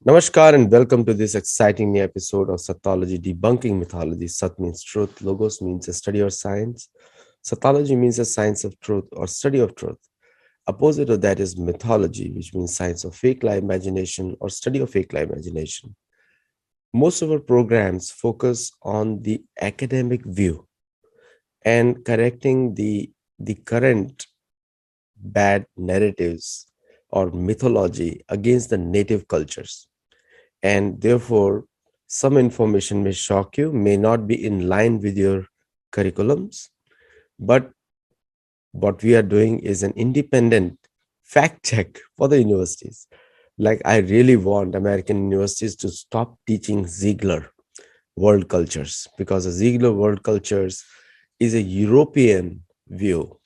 Namaskar and welcome to this exciting new episode of Sattology Debunking Mythology. Sat means truth, Logos means a study or science, Sattology means a science of truth or study of truth. Opposite of that is mythology, which means science of fake lie imagination or study of fake lie imagination. Most of our programs focus on the academic view and correcting the current bad narratives or mythology against the native cultures. And therefore, some information may shock you, may not be in line with your curriculums, but what we are doing is an independent fact check for the universities. Like, I really want American universities to stop teaching Ziegler world cultures, because the Ziegler world cultures is a European view.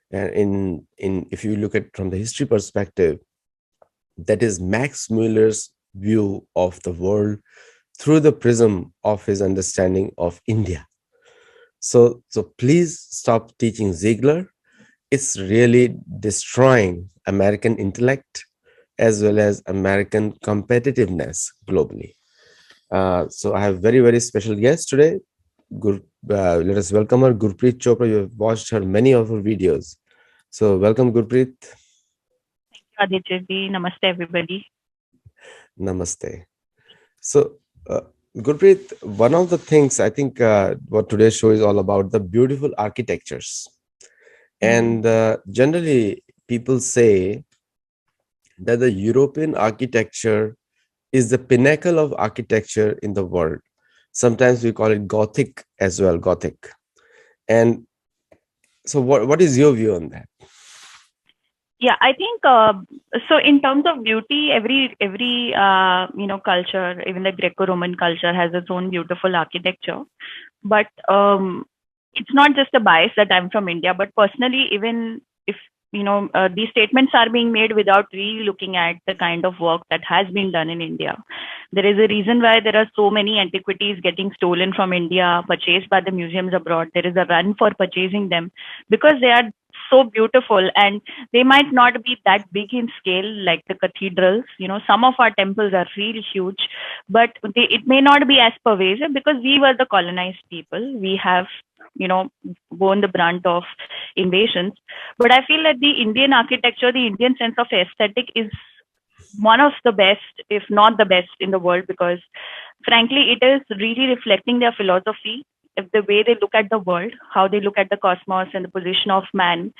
And in if you look at from the history perspective, that is Max Muller's view of the world through the prism of his understanding of India. So please stop teaching Ziegler. It's really destroying American intellect as well as American competitiveness globally. So I have very, very special guest today. Let us welcome her, Gurpreet Chopra. You have watched her many of her videos. So welcome, Gurpreet. Aditya ji, namaste everybody. Namaste. So, Gurpreet, one of the things I think what today's show is all about, the beautiful architectures. And generally, people say that the European architecture is the pinnacle of architecture in the world. Sometimes we call it Gothic as well, Gothic. And so, what is your view on that? Yeah, I think so. In terms of beauty, every culture, even the Greco-Roman culture, has its own beautiful architecture. But it's not just a bias that I'm from India, but personally, even if these statements are being made without really looking at the kind of work that has been done in India. There is a reason why there are so many antiquities getting stolen from India, purchased by the museums abroad. There is a run for purchasing them because they are so beautiful, and they might not be that big in scale like the cathedrals. Some of our temples are really huge, but it may not be as pervasive because we were the colonized people. We have borne the brunt of invasions. But I feel that the Indian architecture, the Indian sense of aesthetic is one of the best, if not the best in the world, because frankly, it is really reflecting their philosophy, the way they look at the world, how they look at the cosmos and the position of man.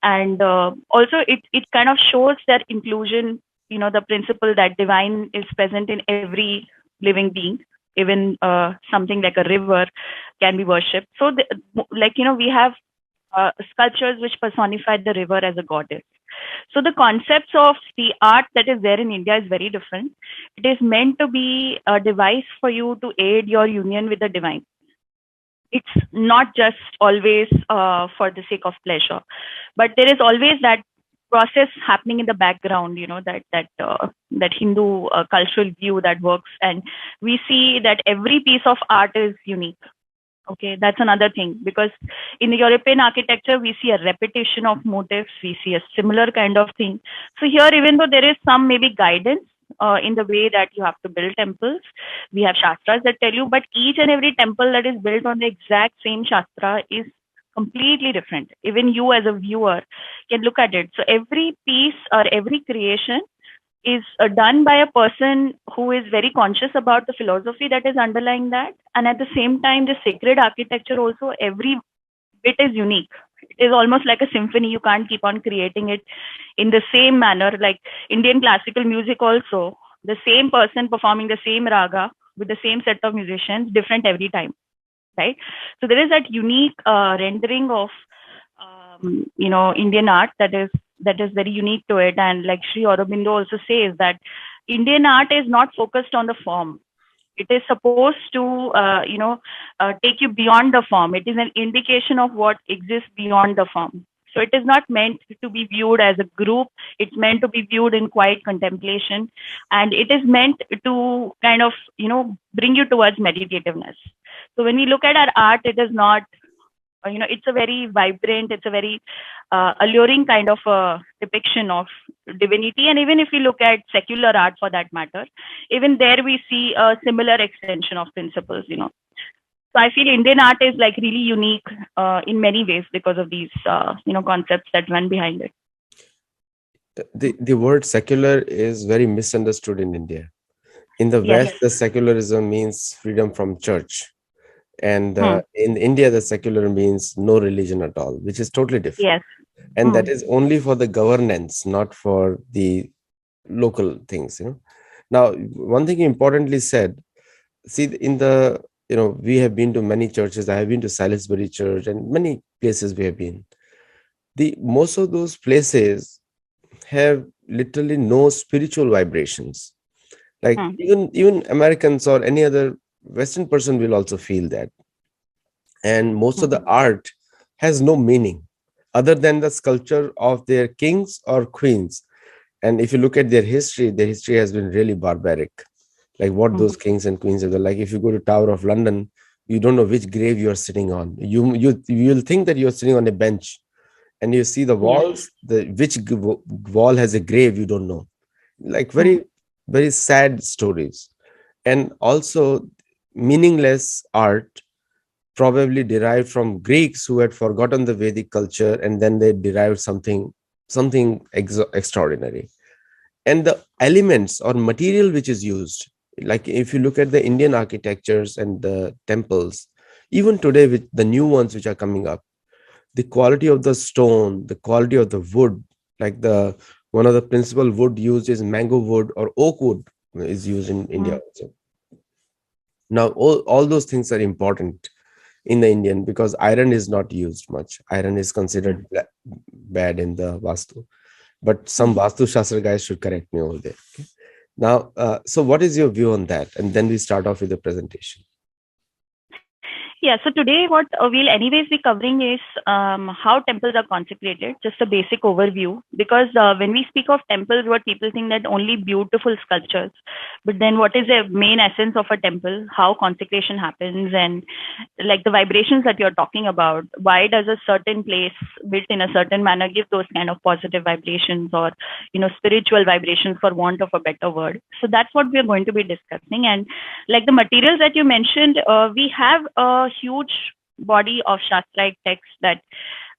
And also, it kind of shows their inclusion, the principle that divine is present in every living being. Even something like a river can be worshipped. So, we have sculptures which personify the river as a goddess. So the concepts of the art that is there in India is very different. It is meant to be a device for you to aid your union with the divine. It's not just always for the sake of pleasure, but there is always that process happening in the background. That Hindu cultural view that works, and we see that every piece of art is unique. Okay, that's another thing, because in the European architecture, we see a repetition of motifs, we see a similar kind of thing. So here, even though there is some maybe guidance in the way that you have to build temples, we have shastras that tell you, but each and every temple that is built on the exact same shastra is completely different. Even you as a viewer can look at it. So every piece or every creation is done by a person who is very conscious about the philosophy that is underlying that. And at the same time, the sacred architecture also, every bit is unique. It is almost like a symphony. You can't keep on creating it in the same manner. Like Indian classical music also, the same person performing the same raga with the same set of musicians, different every time, right? So there is that unique rendering of Indian art that is very unique to it. And like Sri Aurobindo also says that Indian art is not focused on the form. It is supposed to, take you beyond the form. It is an indication of what exists beyond the form. So it is not meant to be viewed as a group. It's meant to be viewed in quiet contemplation, and it is meant to kind of, bring you towards meditativeness. So when we look at our art, it is not it's a very vibrant, it's a very alluring kind of a depiction of divinity. And even if we look at secular art for that matter, even there we see a similar extension of principles, So I feel Indian art is like really unique in many ways because of these, concepts that run behind it. The word secular is very misunderstood in India. In the Yes. West, the secularism means freedom from church. And Hmm. in India, the secular means no religion at all, which is totally different. Yes. And Hmm. that is only for the governance, not for the local things. Now, one thing you importantly said, see, in the, we have been to many churches. I have been to Salisbury Church and many places we have been. The most of those places have literally no spiritual vibrations. Like Hmm. even Americans or any other Western person will also feel that. And most of Hmm. the art has no meaning other than the sculpture of their kings or queens. And if you look at their history has been really barbaric. Like what Hmm. those kings and queens have done. Like if you go to Tower of London, you don't know which grave you are sitting on. You'll think that you're sitting on a bench, and you see the Yes. walls. The which wall has a grave, you don't know. Like Hmm. very very sad stories, and also meaningless art probably derived from Greeks who had forgotten the Vedic culture, and then they derived something extraordinary. And the elements or material which is used, like if you look at the Indian architectures and the temples, even today with the new ones which are coming up, the quality of the stone, the quality of the wood, like the one of the principal wood used is mango wood or oak wood is used in India Hmm. also. Now all those things are important in the Indian, because iron is not used much. Iron is Hmm. considered bad in the Vastu, but some Hmm. Vastu Shastra guys should correct me over there. Okay? Now, so what is your view on that? And then we start off with the presentation. Yeah, so today what we'll anyways be covering is how temples are consecrated, just a basic overview. Because when we speak of temples, what people think that only beautiful sculptures, but then what is the main essence of a temple, how consecration happens, and like the vibrations that you're talking about, why does a certain place built in a certain manner give those kind of positive vibrations or, spiritual vibrations for want of a better word. So that's what we're going to be discussing. And like the materials that you mentioned, we have a huge body of Shastraic texts that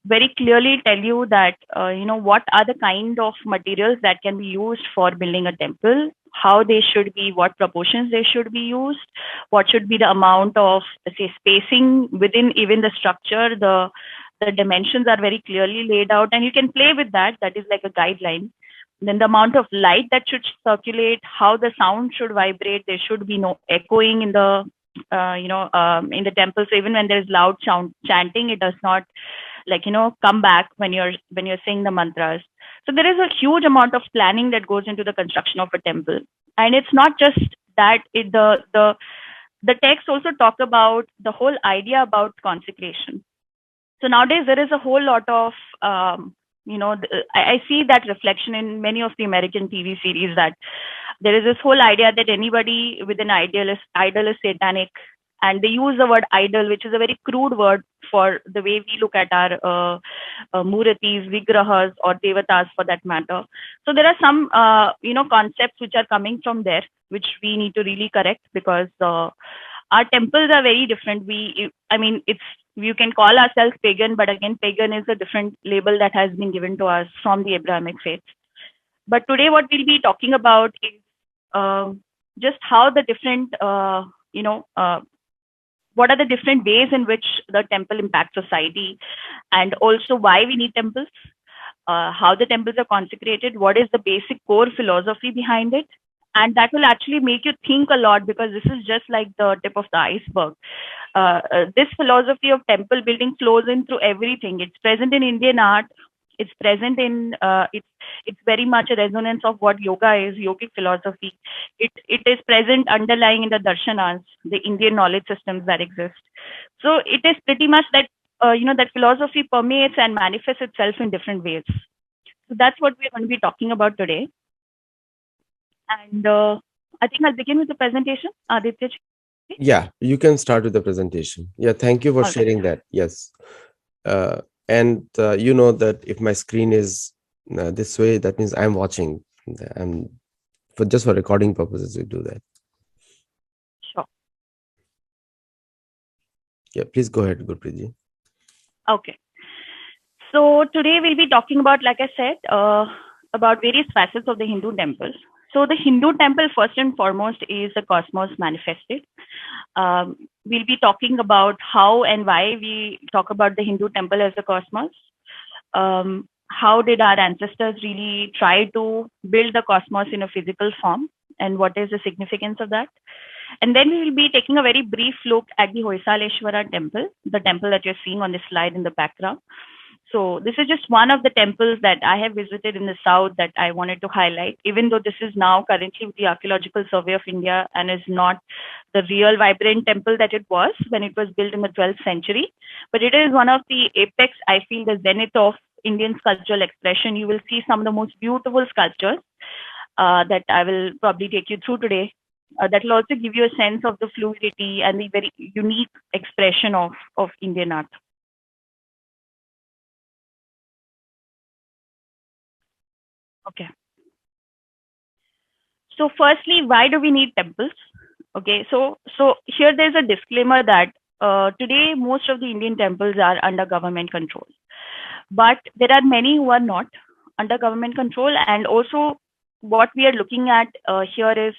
very clearly tell you that, what are the kind of materials that can be used for building a temple, how they should be, what proportions they should be used, what should be the amount of, say, spacing within even the structure. The dimensions are very clearly laid out, and you can play with that. That is like a guideline. Then the amount of light that should circulate, how the sound should vibrate. There should be no echoing in the temple. So even when there is loud chanting, it does not come back when you're saying the mantras. So there is a huge amount of planning that goes into the construction of a temple, and it's not just that. The text also talk about the whole idea about consecration. So nowadays there is a whole lot of I see that reflection in many of the American TV series, that there is this whole idea that anybody with an idol is satanic, and they use the word idol, which is a very crude word for the way we look at our muratis, vigrahas, or devatas for that matter. So there are some concepts which are coming from there, which we need to really correct, because our temples are very different. It's, you can call ourselves pagan, but again, pagan is a different label that has been given to us from the Abrahamic faith. But today, what we'll be talking about is just how the different, what are the different ways in which the temple impacts society, and also why we need temples, how the temples are consecrated, what is the basic core philosophy behind it. And that will actually make you think a lot, because this is just like the tip of the iceberg. This philosophy of temple building flows in through everything. It's present in Indian art. It's present in it's very much a resonance of what yoga is, yogic philosophy. It is present underlying in the darshanas, the Indian knowledge systems that exist. So it is pretty much that that philosophy permeates and manifests itself in different ways. So that's what we're going to be talking about today. And I think I'll begin with the presentation, Aditya ji. Yeah, you can start with the presentation. Yeah, thank you for All right. sharing that. Yes. And you know that if my screen is This way, that means I'm watching. I'm for just for recording purposes, we do that. Sure. Yeah, please go ahead, Gurpreet. Okay. So today we'll be talking about, like I said, about various facets of the Hindu temples. So the Hindu temple, first and foremost, is the cosmos manifested. We'll be talking about how and why we talk about the Hindu temple as the cosmos. How did our ancestors really try to build the cosmos in a physical form, and what is the significance of that? And then we will be taking a very brief look at the Hoysaleshwara temple, the temple that you're seeing on the slide in the background. So this is just one of the temples that I have visited in the south that I wanted to highlight, even though this is now currently with the Archaeological Survey of India and is not the real vibrant temple that it was when it was built in the 12th century. But it is one of the apex, I feel, the zenith of Indian sculptural expression. You will see some of the most beautiful sculptures that I will probably take you through today. That will also give you a sense of the fluidity and the very unique expression of Indian art. Okay. So firstly, why do we need temples? Okay, so here there's a disclaimer that today most of the Indian temples are under government control, but there are many who are not under government control. And also, what we are looking at here is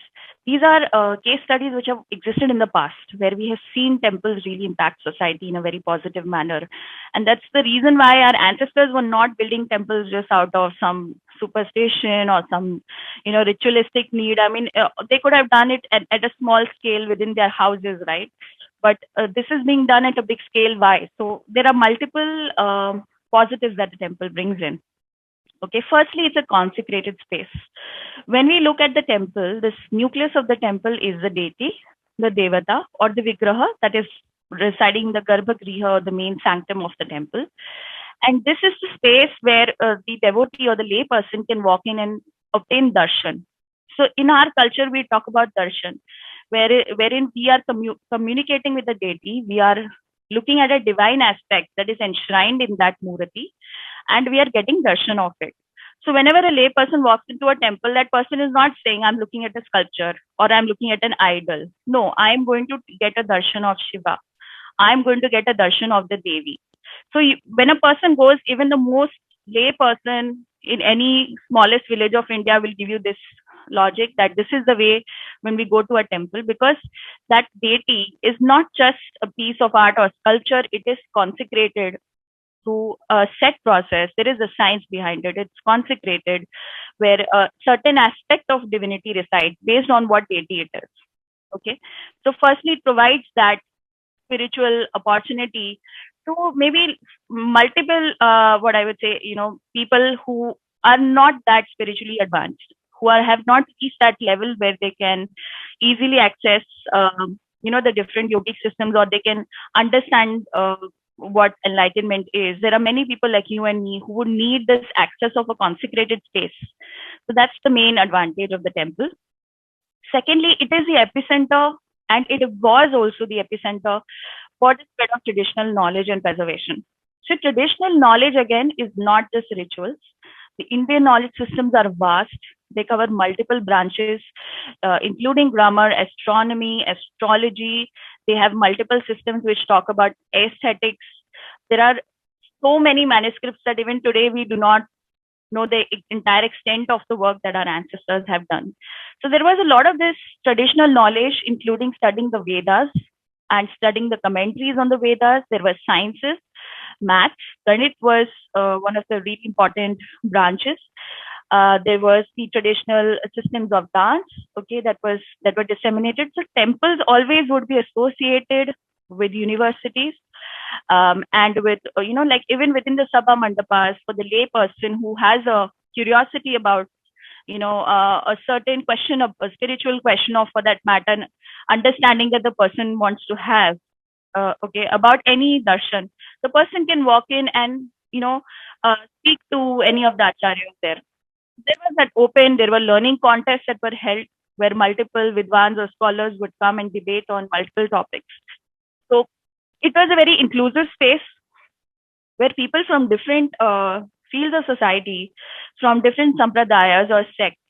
these are case studies which have existed in the past, where we have seen temples really impact society in a very positive manner. And that's the reason why our ancestors were not building temples just out of some superstition or some ritualistic need. I mean, they could have done it at a small scale within their houses, right? But this is being done at a big scale. Why? So there are multiple positives that the temple brings in. Okay, firstly, it's a consecrated space. When we look at the temple, this nucleus of the temple is the deity, the devata, or the vigraha that is residing in the garbhagriha, or the main sanctum of the temple. And this is the space where the devotee or the lay person can walk in and obtain darshan. So in our culture, we talk about darshan, wherein we are communicating with the deity. We are looking at a divine aspect that is enshrined in that murati, and we are getting darshan of it. So whenever a lay person walks into a temple, that person is not saying, I'm looking at a sculpture or I'm looking at an idol. No, I'm going to get a darshan of Shiva. I'm going to get a darshan of the Devi. So when a person goes, even the most lay person in any smallest village of India will give you this logic that this is the way when we go to a temple, because that deity is not just a piece of art or sculpture, it is consecrated through a set process. There is a science behind it. It's consecrated, where a certain aspect of divinity resides based on what deity it is. Okay. So, firstly, it provides that spiritual opportunity to maybe multiple, what I would say, people who are not that spiritually advanced, who have not reached that level where they can easily access, the different yogic systems, or they can understand what enlightenment is. There are many people like you and me who would need this access of a consecrated space. So that's the main advantage of the temple. Secondly, it is the epicenter, and it was also the epicenter for the spread of traditional knowledge and preservation. So traditional knowledge, again, is not just rituals. The Indian knowledge systems are vast. They cover multiple branches, including grammar, astronomy, astrology. They have multiple systems which talk about aesthetics. There are so many manuscripts that even today we do not know the entire extent of the work that our ancestors have done. So there was a lot of this traditional knowledge, including studying the Vedas and studying the commentaries on the Vedas. There were sciences, maths. Ganit was one of the really important branches. There was the traditional systems of dance, okay, that were disseminated. So temples always would be associated with universities, and with like even within the sabha mandapas, for the lay person who has a curiosity about a certain question, of a spiritual question, or for that matter understanding that the person wants to have, okay, about any darshan, the person can walk in and speak to any of the acharyas there. There was that open, there were learning contests that were held where multiple vidwans or scholars would come and debate on multiple topics. So it was a very inclusive space where people from different fields of society from different sampradayas or sects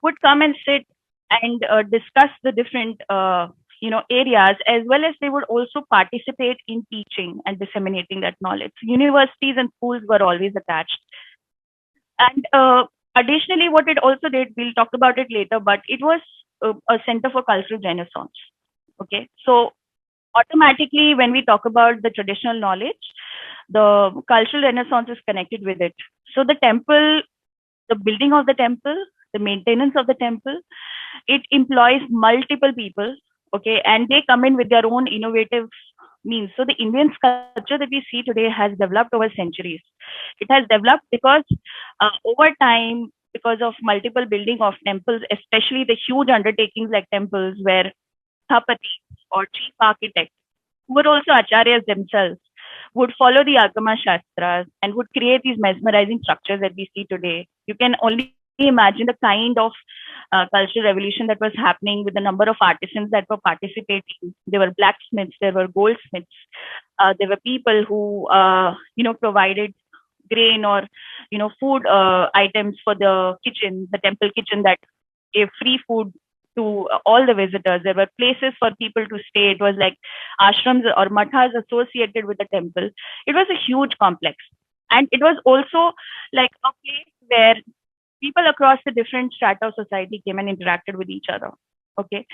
would come and sit and discuss the different areas, as well as they would also participate in teaching and disseminating that knowledge. Universities and schools were always attached. And additionally, what it also did, we'll talk about it later, but it was a center for cultural renaissance. Okay, so automatically, when we talk about the traditional knowledge, the cultural renaissance is connected with it. So the temple, the building of the temple, the maintenance of the temple, it employs multiple people. Okay, and they come in with their own innovative means. So the Indian sculpture that we see today has developed over centuries. It has developed because over time, because of multiple building of temples, especially the huge undertakings like temples, where Thapati or chief architects, who were also acharyas themselves, would follow the Agama Shastras and would create these mesmerizing structures that we see today. You can only imagine the kind of cultural revolution that was happening with the number of artisans that were participating. There were blacksmiths, there were goldsmiths, there were people who, provided grain or, food items for the kitchen, the temple kitchen that gave free food to all the visitors. There were places for people to stay. It was like ashrams or mathas associated with the temple. It was a huge complex. And it was also like a place where people across the different strata of society came and interacted with each other. Okay.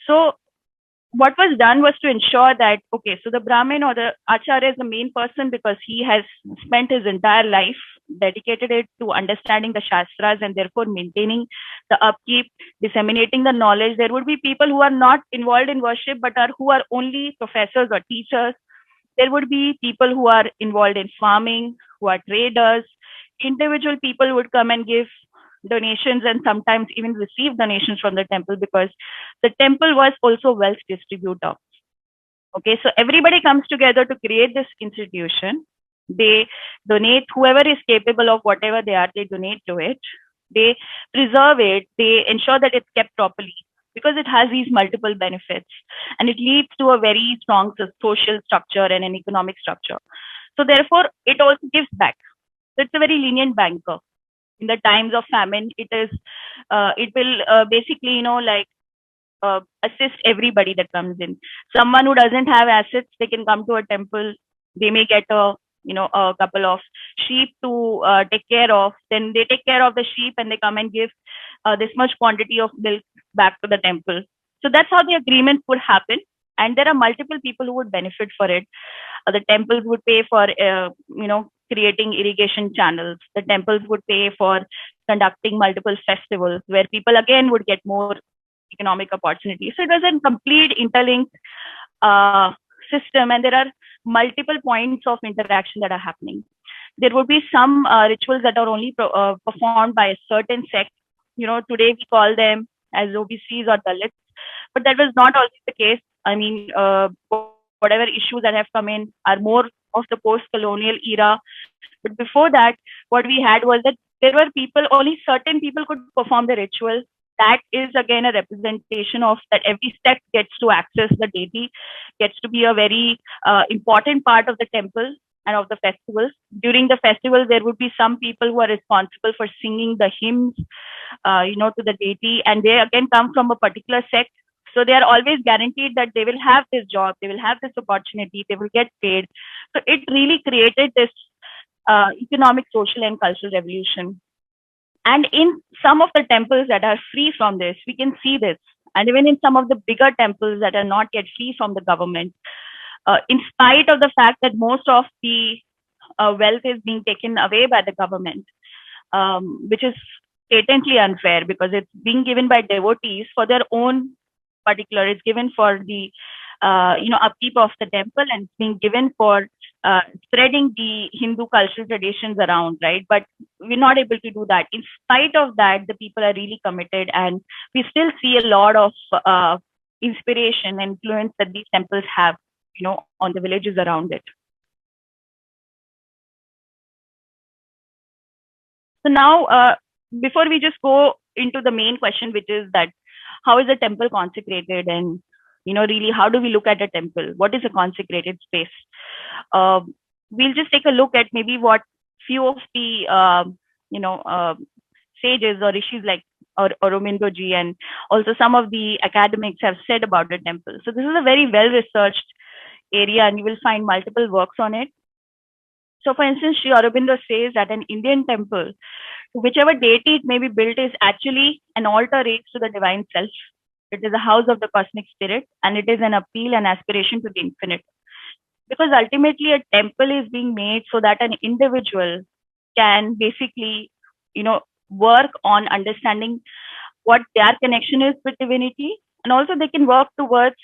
So what was done was to ensure that, okay, so the Brahmin or the Acharya is the main person because he has spent his entire life dedicated it to understanding the Shastras and therefore maintaining the upkeep, disseminating the knowledge. There would be people who are not involved in worship but are who are only professors or teachers. There would be people who are involved in farming, who are traders. Individual people would come and give donations and sometimes even receive donations from the temple because the temple was also wealth distributor. Okay, so everybody comes together to create this institution. They donate, whoever is capable of whatever they are, they donate to it. They preserve it. They ensure that it's kept properly because it has these multiple benefits and it leads to a very strong social structure and an economic structure. So therefore, it also gives back. So it's a very lenient banker. In the times of famine, it will basically, assist everybody that comes in. Someone who doesn't have assets, they can come to a temple. They may get a couple of sheep to take care of. Then they take care of the sheep and they come and give this much quantity of milk back to the temple. So that's how the agreement would happen. And there are multiple people who would benefit for it. The temples would pay for, creating irrigation channels. The temples would pay for conducting multiple festivals where people again would get more economic opportunities. So it was a complete interlinked system, and there are multiple points of interaction that are happening. There would be some rituals that are only performed by a certain sect. Today we call them as OBCs or Dalits, but that was not always the case. I mean, whatever issues that have come in are more of the post-colonial era. But before that, what we had was that there were people, only certain people could perform the ritual. That is again a representation of that every sect gets to access the deity, gets to be a very important part of the temple and of the festivals. During the festivals, there would be some people who are responsible for singing the hymns, to the deity, and they again come from a particular sect. So they are always guaranteed that they will have this job, they will have this opportunity, they will get paid. So it really created this economic, social, and cultural revolution. And in some of the temples that are free from this, we can see this. And even in some of the bigger temples that are not yet free from the government, in spite of the fact that most of the wealth is being taken away by the government, which is patently unfair because it's being given by devotees for their own particular. It's given for the upkeep of the temple, and it's being given for spreading the Hindu cultural traditions around, right? But we're not able to do that. In spite of that, the people are really committed, and we still see a lot of inspiration and influence that these temples have, on the villages around it. So now, before we just go into the main question, which is that how is a temple consecrated, and really how do we look at a temple? What is a consecrated space? We'll just take a look at maybe what few of the sages or rishis like Aurobindo ji and also some of the academics have said about the temple. So this is a very well researched area and you will find multiple works on it. So for instance, Sri Aurobindo says that an Indian temple, whichever deity it may be built, is actually an altar raised to the divine self. It is a house of the cosmic spirit and it is an appeal and aspiration to the infinite. Because ultimately a temple is being made so that an individual can basically, work on understanding what their connection is with divinity, and also they can work towards,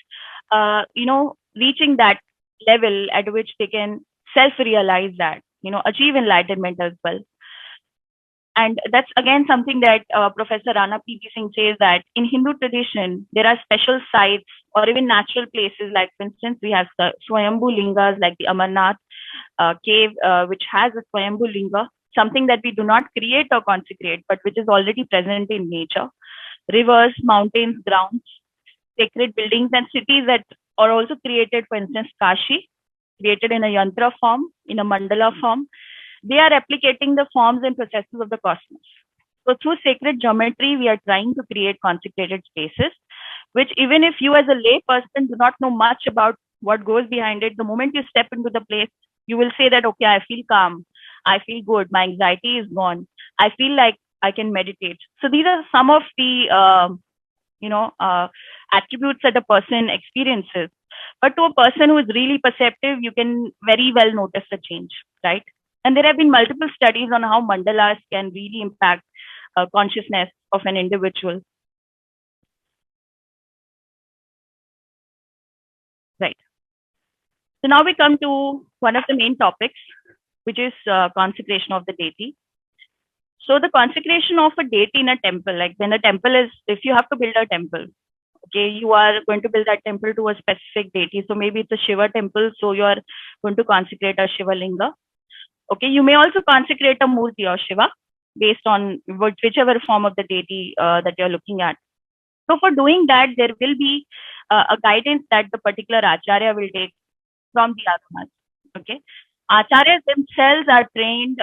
reaching that level at which they can self-realize that, achieve enlightenment as well. And that's again something that Professor Rana P.V. Singh says that in Hindu tradition, there are special sites or even natural places. Like, for instance, we have the Swayambhu Lingas like the Amarnath cave, which has a Swayambhu Linga, something that we do not create or consecrate, but which is already present in nature. Rivers, mountains, grounds, sacred buildings, and cities that are also created, for instance, Kashi, created in a yantra form, in a mandala form. They are replicating the forms and processes of the cosmos. So through sacred geometry, we are trying to create consecrated spaces, which even if you as a lay person do not know much about what goes behind it, the moment you step into the place, you will say that, okay, I feel calm. I feel good. My anxiety is gone. I feel like I can meditate. So these are some of the, attributes that a person experiences. But to a person who is really perceptive, you can very well notice the change, right? And there have been multiple studies on how mandalas can really impact consciousness of an individual. Right. So now we come to one of the main topics, which is consecration of the deity. So the consecration of a deity in a temple, like when a temple is, if you have to build a temple, okay, you are going to build that temple to a specific deity. So maybe it's a Shiva temple, so you are going to consecrate a Shiva Linga. Okay, you may also consecrate a Murti or Shiva based on whichever form of the deity that you're looking at. So for doing that, there will be a guidance that the particular Acharya will take from the Agamas. Okay. Acharyas themselves are trained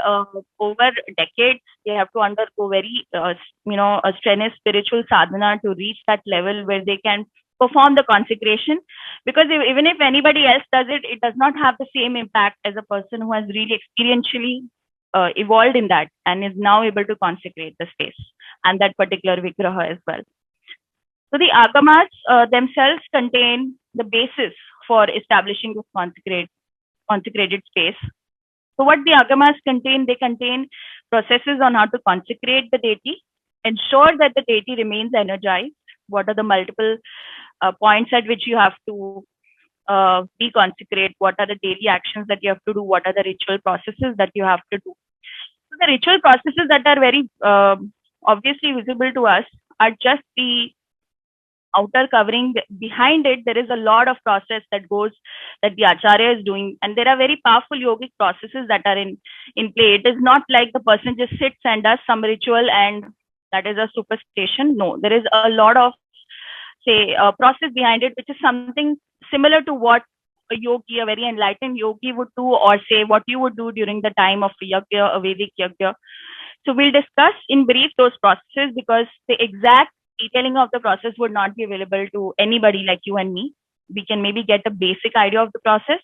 over decades. They have to undergo very, a strenuous spiritual sadhana to reach that level where they can perform the consecration. Because even if anybody else does it, it does not have the same impact as a person who has really experientially evolved in that and is now able to consecrate the space and that particular vigraha as well. So the agamas themselves contain the basis for establishing this consecrated space. So what the agamas contain, they contain processes on how to consecrate the deity, ensure that the deity remains energized. What are the multiple points at which you have to deconsecrate? What are the daily actions that you have to do? What are the ritual processes that you have to do? So the ritual processes that are very obviously visible to us are just the outer covering. Behind it, there is a lot of process that the acharya is doing, and there are very powerful yogic processes that are in play. It is not like the person just sits and does some ritual and that is a superstition. No, there is a lot of, say, process behind it, which is something similar to what a yogi, a very enlightened yogi would do, or say what you would do during the time of yajna, a Vedic yajna. So we'll discuss in brief those processes, because the exact detailing of the process would not be available to anybody like you and me. We can maybe get a basic idea of the process,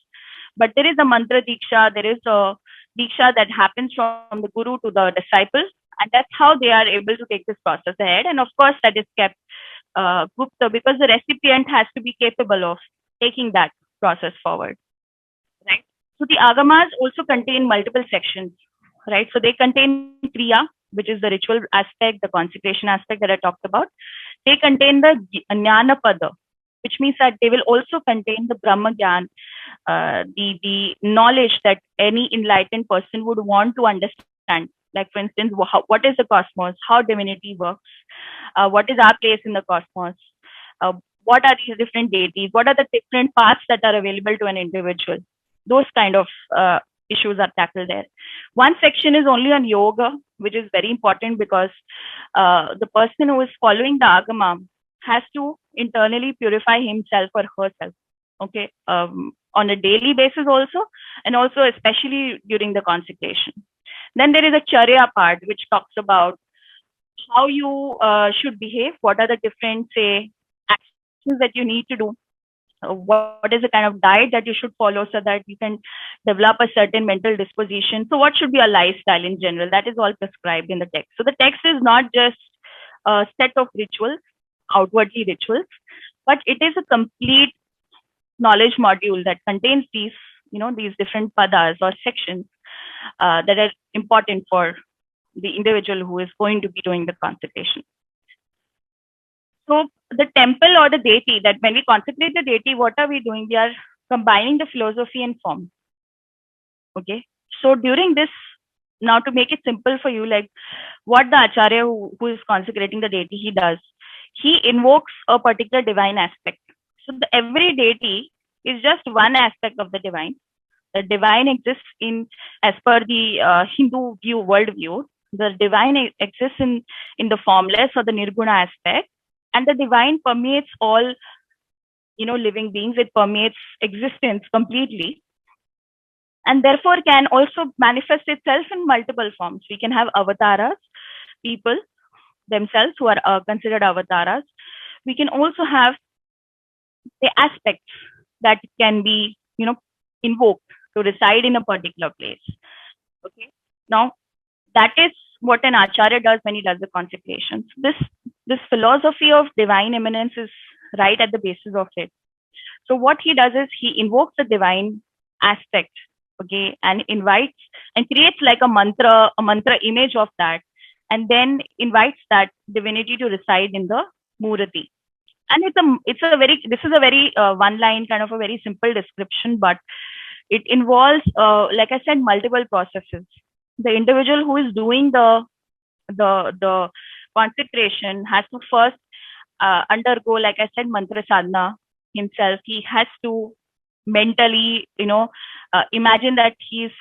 but there is a mantra diksha, there is a diksha that happens from the guru to the disciple, and that's how they are able to take this process ahead. And of course, that is kept gupta, because the recipient has to be capable of taking that process forward, right? So the agamas also contain multiple sections, right? So they contain kriya, which is the ritual aspect, the consecration aspect that I talked about. They contain the jnana pada, which means that they will also contain the brahma gyan, the knowledge that any enlightened person would want to understand. Like, for instance, what is the cosmos, how divinity works, what is our place in the cosmos, what are these different deities, what are the different paths that are available to an individual. Those kind of issues are tackled there. One section is only on yoga, which is very important, because the person who is following the agama has to internally purify himself or herself, okay, on a daily basis also, and also especially during the consecration. Then there is a charya part, which talks about how you should behave, what are the different, say, actions that you need to do, what is the kind of diet that you should follow so that you can develop a certain mental disposition. So, what should be a lifestyle in general? That is all prescribed in the text. So, the text is not just a set of rituals, outwardly rituals, but it is a complete knowledge module that contains these different padas or sections that are important for the individual who is going to be doing the consecration. So the temple or the deity, that when we consecrate the deity, what are we doing? We are combining the philosophy and form. Okay. So during this, now to make it simple for you, like what the acharya who is consecrating the deity, he does, he invokes a particular divine aspect. So every deity is just one aspect of the divine. The divine exists as per the Hindu worldview. The divine exists in the formless or the nirguna aspect, and the divine permeates all living beings. It permeates existence completely, and therefore can also manifest itself in multiple forms. We can have avatars, people themselves who are considered avatars. We can also have the aspects that can be invoked to reside in a particular place. Okay. Now that is what an acharya does when he does the consecration. This philosophy of divine immanence is right at the basis of it. So what he does is he invokes the divine aspect, okay, and invites and creates like a mantra image of that, and then invites that divinity to reside in the murati. And this is a very one line kind of a very simple description, but it involves, like I said, multiple processes. The individual who is doing the consecration has to first undergo, like I said, mantra sadhana himself. He has to mentally, imagine that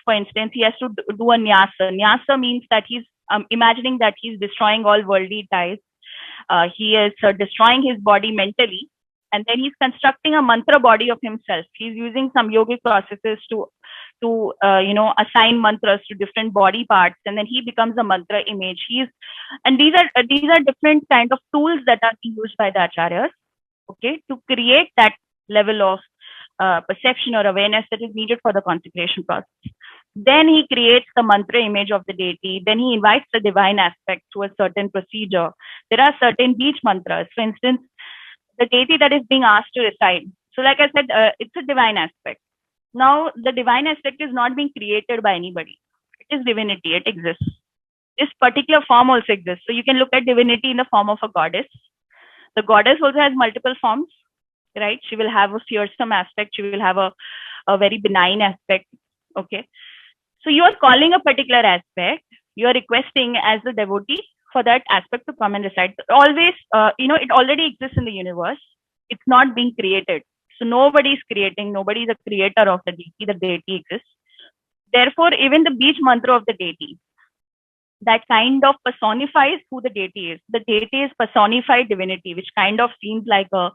for instance, he has to do a nyasa. Nyasa means that he's imagining that he's destroying all worldly ties. He is destroying his body mentally, and then he's constructing a mantra body of himself. He's using some yogic processes to assign mantras to different body parts, and then he becomes a mantra image. And these are different kind of tools that are being used by the acharyas, okay, to create that level of perception or awareness that is needed for the consecration process. Then he creates the mantra image of the deity. Then he invites the divine aspect to a certain procedure. There are certain beach mantras. For instance, the deity that is being asked to reside. So like I said, it's a divine aspect. Now, the divine aspect is not being created by anybody. It is divinity. It exists. This particular form also exists. So you can look at divinity in the form of a goddess. The goddess also has multiple forms, right? She will have a fearsome aspect. She will have a very benign aspect. Okay. So you are calling a particular aspect. You are requesting as the devotee for that aspect to come and reside. Always, it already exists in the universe. It's not being created. So nobody is creating. Nobody is a creator of the deity. The deity exists. Therefore, even the beach mantra of the deity, that kind of personifies who the deity is. The deity is personified divinity, which kind of seems like a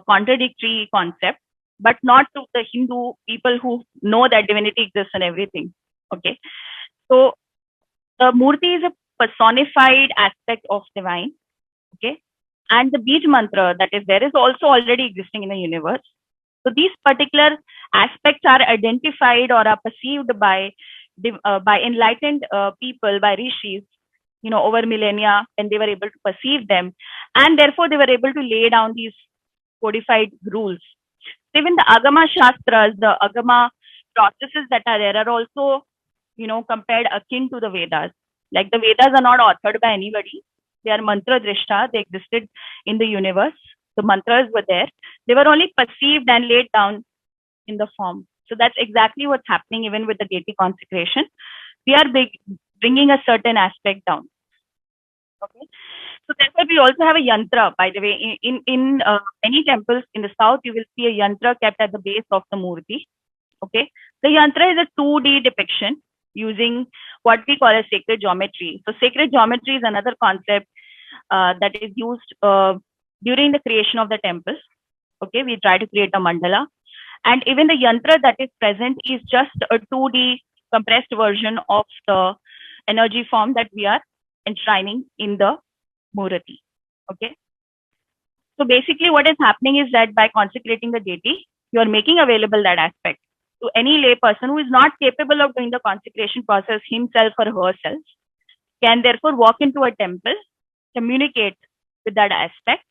contradictory concept, but not to the Hindu people who know that divinity exists and everything. Okay. So the murti is a personified aspect of divine. Okay. And the beach mantra that is there is also already existing in the universe. So these particular aspects are identified or are perceived by enlightened people, by rishis, over millennia, and they were able to perceive them, and therefore they were able to lay down these codified rules. Even the agama shastras, the agama processes that are there are also, compared akin to the Vedas. Like the Vedas are not authored by anybody. They are mantra drishta. They existed in the universe. The mantras were there. They were only perceived and laid down in the form. So that's exactly what's happening even with the deity consecration. We are bringing a certain aspect down. Okay. So therefore, we also have a yantra. By the way, in many temples in the south, you will see a yantra kept at the base of the murti. Okay. The yantra is a 2D depiction using what we call a sacred geometry. So sacred geometry is another concept that is used during the creation of the temples. Okay. We try to create a mandala. And even the yantra that is present is just a 2D compressed version of the energy form that we are enshrining in the Murati. Okay. So basically, what is happening is that by consecrating the deity, you are making available that aspect to any lay person who is not capable of doing the consecration process himself or herself, can therefore walk into a temple, communicate with that aspect.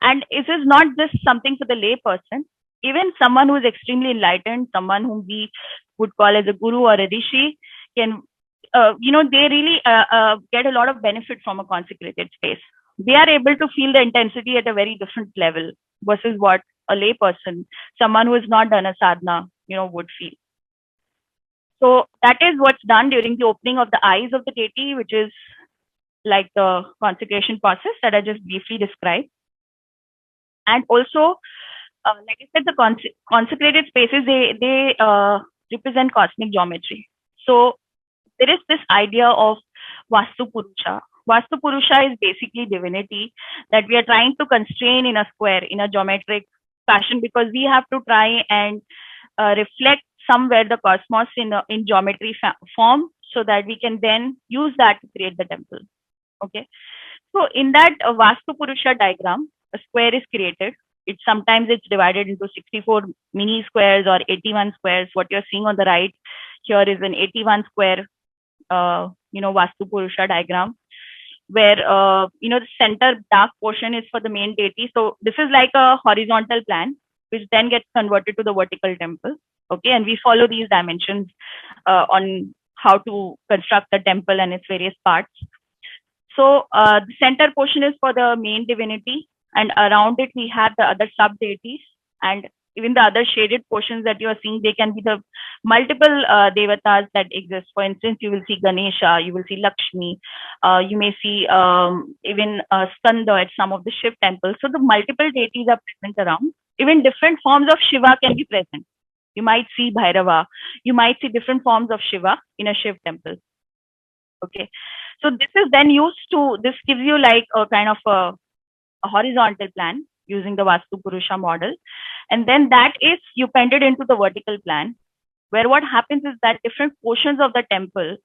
And this is not just something for the lay person, even someone who is extremely enlightened, someone whom we would call as a guru or a rishi, can, they really get a lot of benefit from a consecrated space. They are able to feel the intensity at a very different level versus what a lay person, someone who has not done a sadhana, would feel. So that is what's done during the opening of the eyes of the deity, which is like the consecration process that I just briefly described. And also, like I said, the consecrated spaces, they represent cosmic geometry. So there is this idea of Vastu Purusha. Vastu Purusha is basically divinity that we are trying to constrain in a square, in a geometric fashion, because we have to try and reflect somewhere the cosmos in geometry form, so that we can then use that to create the temple. Okay. So in that Vastu Purusha diagram, a square is created. It's divided into 64 mini squares or 81 squares. What you're seeing on the right here is an 81 square, Vastu Purusha diagram, where, the center dark portion is for the main deity. So this is like a horizontal plan, which then gets converted to the vertical temple. Okay. And we follow these dimensions on how to construct the temple and its various parts. So the center portion is for the main divinity, and around it we have the other sub deities, and even the other shaded portions that you are seeing, they can be the multiple devatas that exist. For instance, you will see Ganesha, you will see Lakshmi, you may see even Skanda at some of the Shiv temples. So the multiple deities are present around. Even different forms of Shiva can be present. You might see Bhairava, you might see different forms of Shiva in a Shiv temple. Okay. So this gives you like a kind of a horizontal plan using the Vastu Purusha model. And then that is you pend it into the vertical plan, where what happens is that different portions of the temple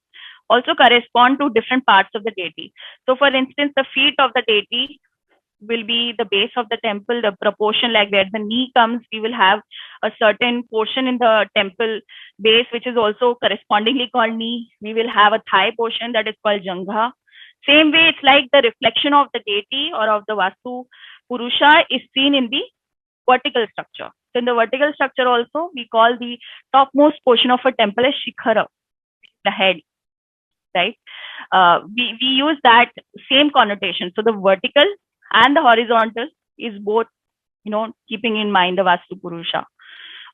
also correspond to different parts of the deity. So for instance, the feet of the deity will be the base of the temple, the proportion, like where the knee comes, we will have a certain portion in the temple base, which is also correspondingly called knee. We will have a thigh portion that is called Jangha. Same way, it's like the reflection of the deity or of the Vastu Purusha is seen in the vertical structure. So in the vertical structure also, we call the topmost portion of a temple as Shikhara, the head, right? We use that same connotation. So the vertical and the horizontal is both, keeping in mind the Vastu Purusha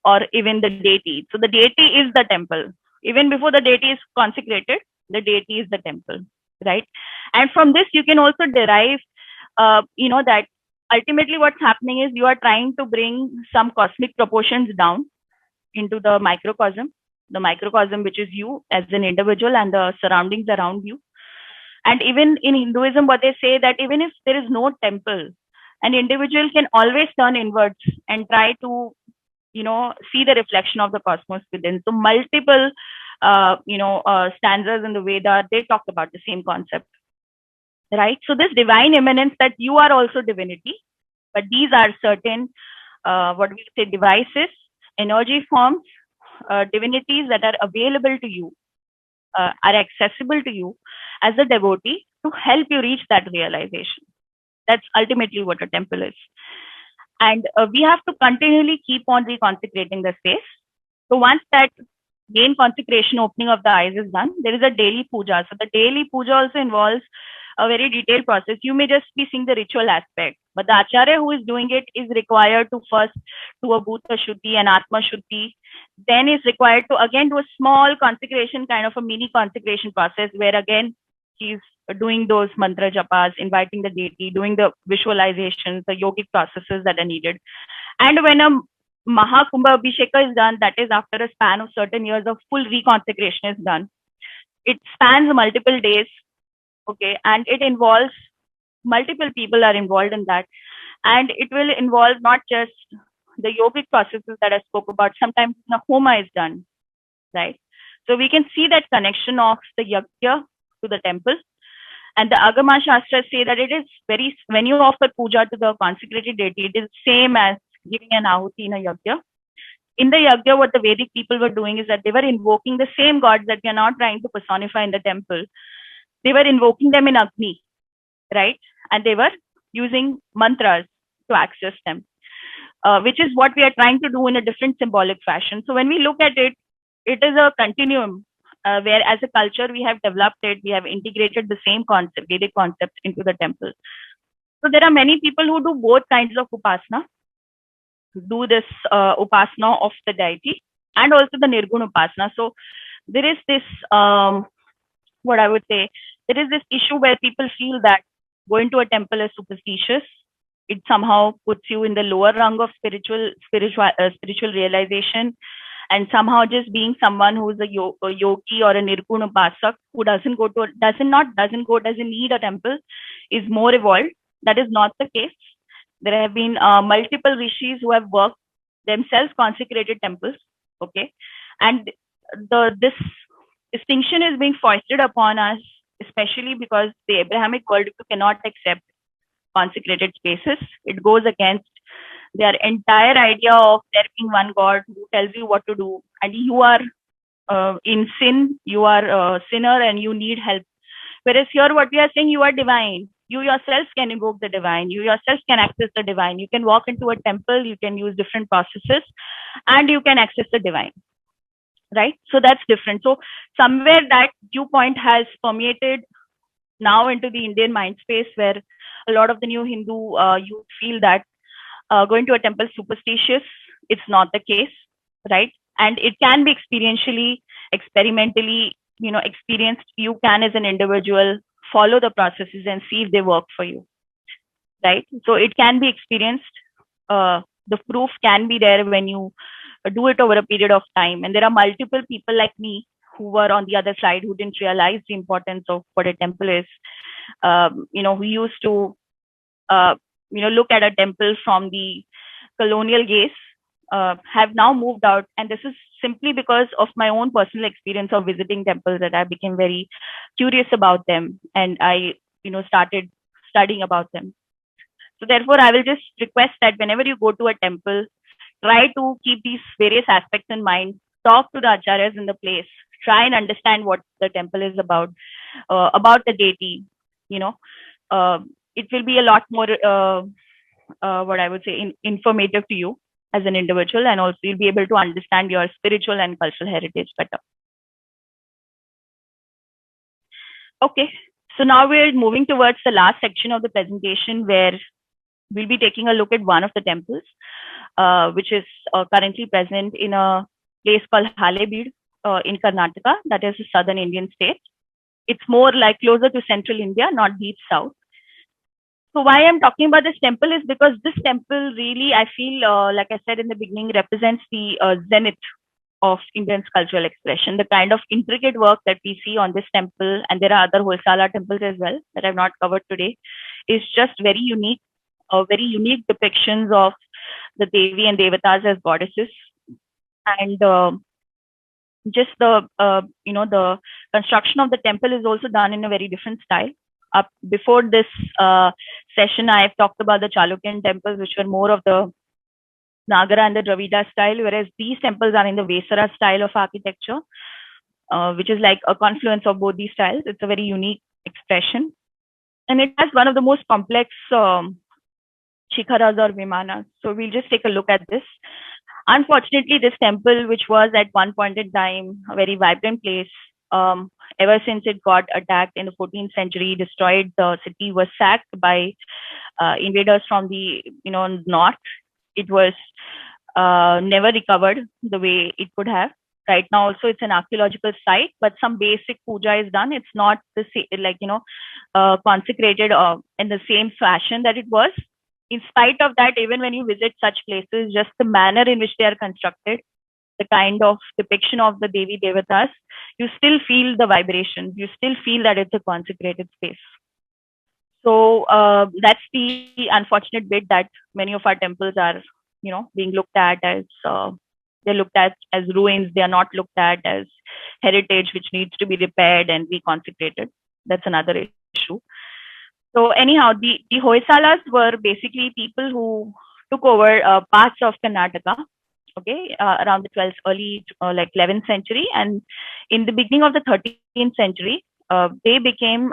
or even the deity. So the deity is the temple. Even before the deity is consecrated, the deity is the temple, right? And from this, you can also derive, that ultimately what's happening is you are trying to bring some cosmic proportions down into the microcosm, which is you as an individual and the surroundings around you. And even in Hinduism, what they say that even if there is no temple, an individual can always turn inwards and try to, see the reflection of the cosmos within. So multiple, stanzas in the Veda, they talk about the same concept, right? So this divine immanence, that you are also divinity, but these are certain, what we say, devices, energy forms, divinities that are available to you, are accessible to you as a devotee to help you reach that realization. That's ultimately what a temple is. And we have to continually keep on reconsecrating the space. So once that main consecration opening of the eyes is done, there is a daily puja. So the daily puja also involves a very detailed process. You may just be seeing the ritual aspect, but the acharya who is doing it is required to first do a bhuta shuddhi and atma shuddhi. Then is required to again do a small consecration, kind of a mini consecration process, where again he's doing those mantra japas, inviting the deity, doing the visualizations, the yogic processes that are needed. And when a Mahakumbha Abhisheka is done, that is after a span of certain years of full reconsecration is done. It spans multiple days, okay, and it involves multiple people are involved in that. And it will involve not just the yogic processes that I spoke about. Sometimes the homa is done, right? So we can see that connection of the yajna to the temple. And the Agama Shastras say that it is very, when you offer puja to the consecrated deity, it is same as giving an ahuti in a yajna. In the yajna, what the Vedic people were doing is that they were invoking the same gods that we are not trying to personify in the temple. They were invoking them in Agni, right? And they were using mantras to access them, which is what we are trying to do in a different symbolic fashion. So when we look at it, it is a continuum where as a culture we have developed it, we have integrated the same concept, Vedic concept into the temple. So there are many people who do both kinds of upasana, do this upasana of the deity and also the nirguna upasana. So there is this, what I would say, there is this issue where people feel that going to a temple is superstitious. It somehow puts you in the lower rung of spiritual realization, and somehow just being someone who is a yogi or a nirguna upasak who doesn't need a temple is more evolved. That is not the case. There have been multiple rishis who have worked themselves consecrated temples. Okay, and this distinction is being foisted upon us, especially because the Abrahamic worldview cannot accept consecrated spaces. It goes against their entire idea of there being one God who tells you what to do, and you are in sin, you are a sinner, and you need help. Whereas here, what we are saying, you are divine. You yourself can invoke the divine. You yourself can access the divine. You can walk into a temple. You can use different processes, and you can access the divine. Right? So that's different. So somewhere that viewpoint has permeated now into the Indian mind space, where a lot of the new Hindu youth feel that going to a temple superstitious. It's not the case, right? And it can be experientially, experimentally, experienced. You can, as an individual, follow the processes and see if they work for you, right? So it can be experienced. The proof can be there when you do it over a period of time. And there are multiple people like me who were on the other side who didn't realize the importance of what a temple is. Who used to look at a temple from the colonial gaze, have now moved out. And this is simply because of my own personal experience of visiting temples that I became very curious about them, and I, started studying about them. So therefore, I will just request that whenever you go to a temple, try to keep these various aspects in mind. Talk to the acharyas in the place. Try and understand what the temple is about the deity. You know, it will be a lot more, what I would say, informative to you as an individual, and also you'll be able to understand your spiritual and cultural heritage better. Okay, so now we're moving towards the last section of the presentation, where we'll be taking a look at one of the temples, which is currently present in a place called Halebid in Karnataka, that is a southern Indian state. It's more like closer to central India, not deep south. So why I'm talking about this temple is because this temple really, I feel, like I said in the beginning, represents the zenith of Indian cultural expression. The kind of intricate work that we see on this temple, and there are other Hoysala temples as well that I've not covered today, is just very unique. Very unique depictions of the Devi and Devatas as goddesses, and just the construction of the temple is also done in a very different style. Before this session, I've talked about the Chalukyan temples, which were more of the Nagara and the Dravida style, whereas these temples are in the Vesara style of architecture, which is like a confluence of both these styles. It's a very unique expression, and it has one of the most complex shikharas or vimanas. So we'll just take a look at this. Unfortunately, this temple, which was at one point in time a very vibrant place, ever since it got attacked in the 14th century, destroyed, the city was sacked by invaders from the north. It was never recovered the way it could have. Right now, also it's an archaeological site, but some basic puja is done. It's not the consecrated in the same fashion that it was. In spite of that, even when you visit such places, just the manner in which they are constructed, the kind of depiction of the Devi Devatas, you still feel the vibration. You still feel that it's a consecrated space. So that's the unfortunate bit, that many of our temples are, being looked at as They're looked at as ruins. They are not looked at as heritage, which needs to be repaired and reconsecrated. That's another issue. So anyhow, the Hoysalas were basically people who took over parts of Karnataka, okay, around the 12th, early like 11th century, and in the beginning of the 13th century, they became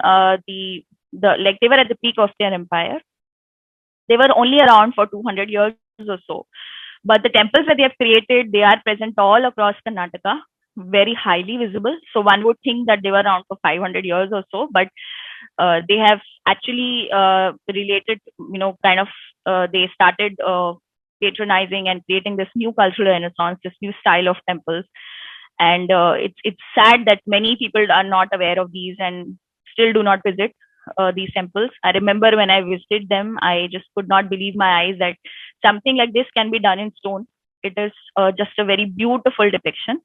the like they were at the peak of their empire. They were only around for 200 years or so, but the temples that they have created, they are present all across Karnataka, very highly visible. So one would think that they were around for 500 years or so, but they have actually related, kind of, they started patronizing and creating this new cultural renaissance, this new style of temples. And it's sad that many people are not aware of these and still do not visit these temples. I remember when I visited them, I just could not believe my eyes that something like this can be done in stone. It is just a very beautiful depiction.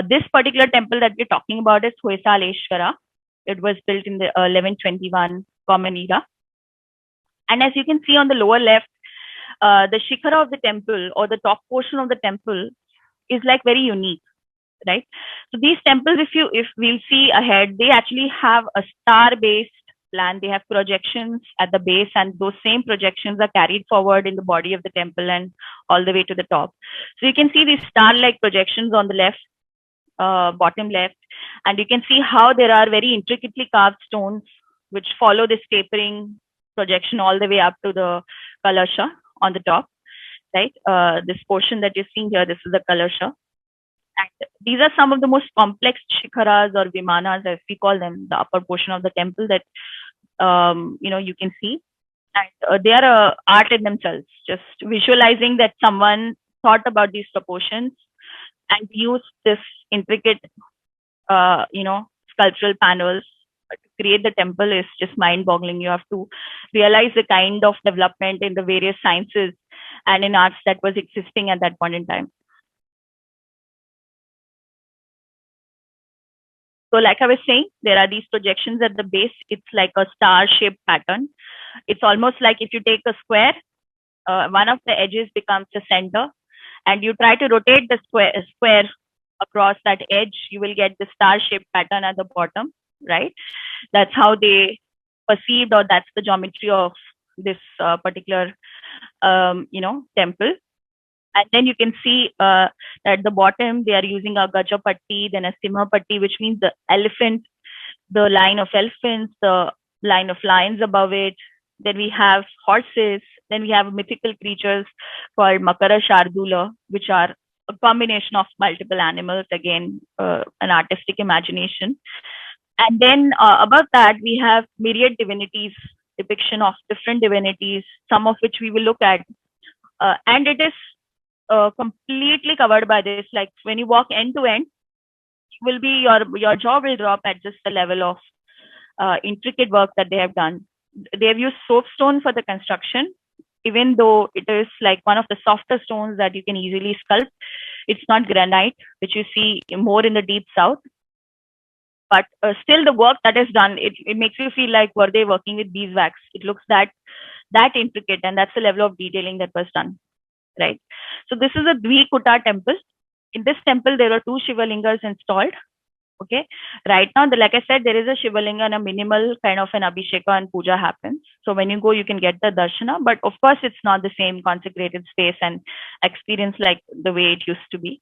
This particular temple that we're talking about is Hoysaleshwara. It was built in the 1121 Common Era. And as you can see on the lower left, the shikhara of the temple, or the top portion of the temple, is like very unique, right? So these temples, if we'll see ahead, they actually have a star-based plan. They have projections at the base, and those same projections are carried forward in the body of the temple and all the way to the top. So you can see these star-like projections on the left, bottom left, and you can see how there are very intricately carved stones which follow this tapering projection all the way up to the kalasha on the top, right? This portion that you're seeing here, this is the kalasha. And these are some of the most complex shikharas or vimanas, as we call them, the upper portion of the temple that you can see. And they are art in themselves, just visualizing that someone thought about these proportions and used this intricate, sculptural panels to create the temple is just mind-boggling. You have to realize the kind of development in the various sciences and in arts that was existing at that point in time. So like I was saying, there are these projections at the base. It's like a star-shaped pattern. It's almost like if you take a square, one of the edges becomes the center, and you try to rotate the square across that edge, you will get the star-shaped pattern at the bottom, right? That's how they perceived, or that's the geometry of this particular, temple. And then you can see at the bottom, they are using a gajapatti, then a simhapatti, which means the elephant, the line of elephants, the line of lions above it. Then we have horses. Then we have mythical creatures called Makara Shardula, which are a combination of multiple animals, again, an artistic imagination. And then above that, we have myriad divinities, depiction of different divinities, some of which we will look at. And it is completely covered by this. Like when you walk end to end, will be your jaw will drop at just the level of intricate work that they have done. They have used soapstone for the construction, even though it is like one of the softer stones that you can easily sculpt. It's not granite, which you see more in the deep south. But still, the work that is done, it makes you feel like were they working with beeswax? It looks that intricate, and that's the level of detailing that was done, right? So this is a Dvikuta temple. In this temple, there are two Shivalingas installed. Okay. Right now, like I said, there is a Shivalinga and a minimal kind of an Abhisheka and Puja happens. So when you go, you can get the darshana. But of course, it's not the same consecrated space and experience like the way it used to be.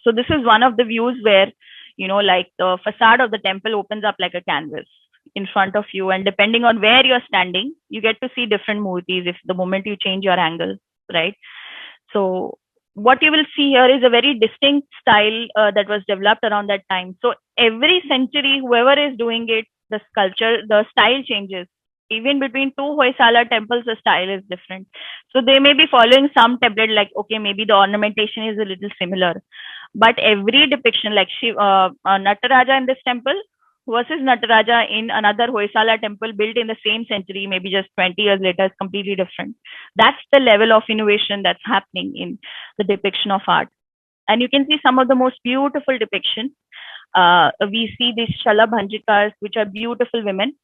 So this is one of the views where, like the facade of the temple opens up like a canvas in front of you. And depending on where you're standing, you get to see different murtis if the moment you change your angle, right? So what you will see here is a very distinct style that was developed around that time. So every century, whoever is doing it, the sculpture, the style changes. Even between two Hoysala temples, the style is different. So they may be following some template, like, okay, maybe the ornamentation is a little similar. But every depiction, like Nataraja in this temple versus Nataraja in another Hoysala temple built in the same century, maybe just 20 years later, is completely different. That's the level of innovation that's happening in the depiction of art. And you can see some of the most beautiful depictions. We see these Shalabhanjikas, which are beautiful women.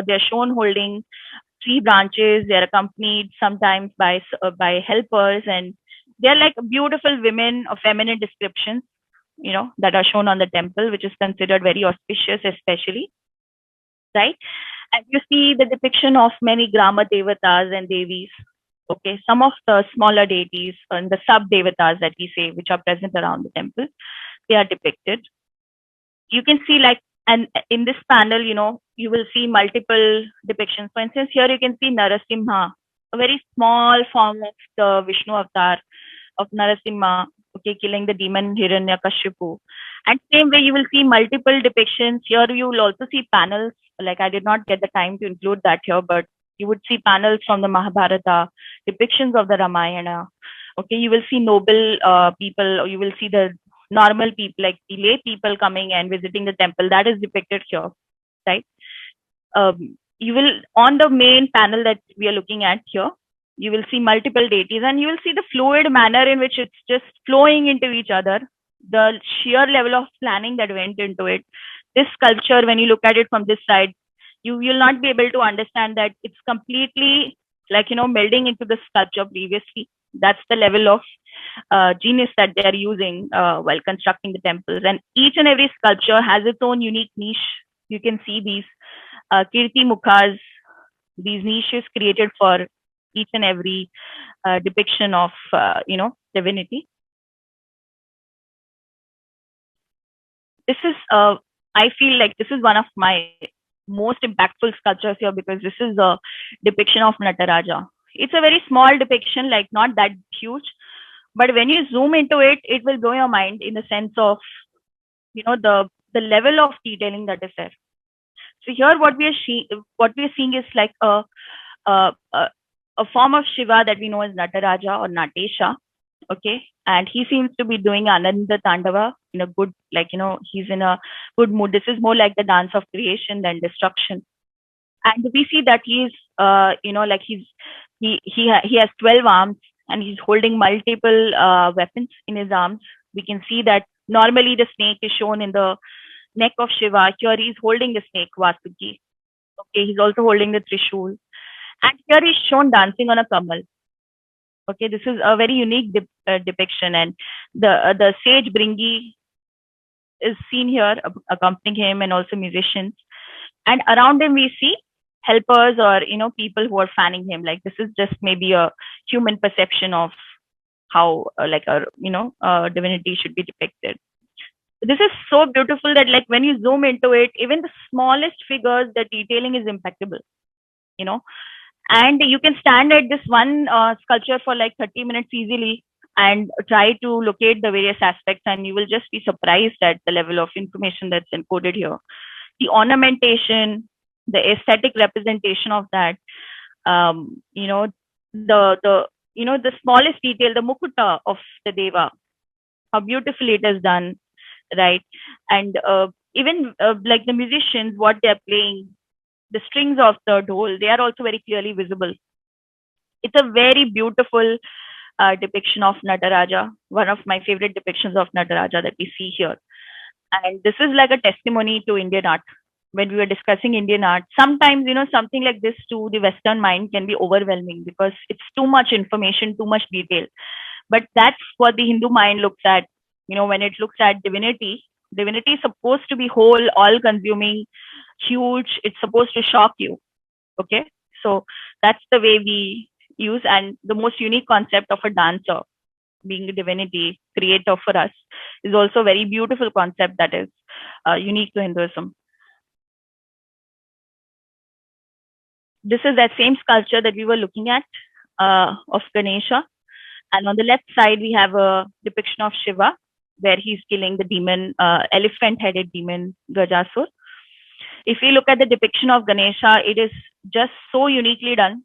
They're shown holding tree branches. They're accompanied sometimes by helpers, and they're like beautiful women of feminine descriptions, that are shown on the temple, which is considered very auspicious, especially, right? And you see the depiction of many Grama Devatas and Devis. Okay, some of the smaller deities and the sub Devatas that we say, which are present around the temple, they are depicted. You can see, like, and in this panel, you will see multiple depictions. For instance, here you can see Narasimha, a very small form of the Vishnu avatar of Narasimha, okay, killing the demon Hiranyakashipu. And same way, you will see multiple depictions. Here you will also see panels. Like, I did not get the time to include that here, but you would see panels from the Mahabharata, depictions of the Ramayana. Okay, you will see noble people, or you will see the normal people, like the lay people coming and visiting the temple. That is depicted here, right? You will, on the main panel that we are looking at here, you will see multiple deities, and you will see the fluid manner in which it's just flowing into each other, the sheer level of planning that went into it. This sculpture, when you look at it from this side, you will not be able to understand that it's completely, like, melding into the sculpture previously. That's the level of genius that they are using while constructing the temples. And each and every sculpture has its own unique niche. You can see these Kirti Mukhas, these niches created for each and every depiction of, divinity. This is, I feel like this is one of my most impactful sculptures here, because this is a depiction of Nataraja. It's a very small depiction, like not that huge, but when you zoom into it, it will blow your mind in the sense of, the level of detailing that is there. So here, what we are seeing is like a, a form of Shiva that we know as Nataraja or Natesha. Okay, and he seems to be doing Ananda Tandava in a good, like, he's in a good mood. This is more like the dance of creation than destruction. And we see that he's, like he has 12 arms, and he's holding multiple weapons in his arms. We can see that normally the snake is shown in the neck of Shiva. Here he's holding the snake, Vasuki. Okay, he's also holding the Trishul. And here he's shown dancing on a kamal. Okay, this is a very unique depiction. And the sage Bringi is seen here accompanying him, and also musicians. And around him we see helpers, or people who are fanning him. Like, this is just maybe a human perception of how like a divinity should be depicted. This is so beautiful that, like, when you zoom into it, even the smallest figures, the detailing is impeccable. And you can stand at this one sculpture for like 30 minutes easily and try to locate the various aspects, and you will just be surprised at the level of information that's encoded here. The ornamentation, the aesthetic representation of that, the smallest detail, the mukuta of the deva, how beautifully it is done, right? And even like the musicians, what they're playing, the strings of the dhol, they are also very clearly visible. It's a very beautiful depiction of Nataraja, one of my favorite depictions of Nataraja that we see here. And this is like a testimony to Indian art. When we were discussing Indian art, sometimes, something like this to the Western mind can be overwhelming because it's too much information, too much detail. But that's what the Hindu mind looks at. When it looks at divinity, divinity is supposed to be whole, all consuming, huge. It's supposed to shock you. Okay. So that's the way we use. And the most unique concept of a dancer being a divinity creator for us is also a very beautiful concept that is unique to Hinduism. This is that same sculpture that we were looking at of Ganesha. And on the left side, we have a depiction of Shiva, where he's killing the demon, elephant-headed demon Gajasur. If we look at the depiction of Ganesha, it is just so uniquely done,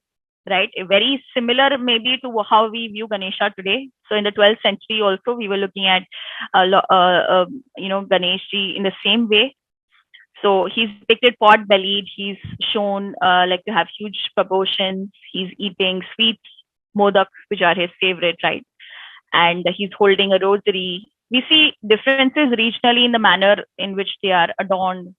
right? Very similar maybe to how we view Ganesha today. So in the 12th century also, we were looking at, Ganeshji in the same way. So he's depicted pot-bellied. He's shown like to have huge proportions. He's eating sweets, modaks, which are his favorite, right? And he's holding a rosary. We see differences regionally in the manner in which they are adorned.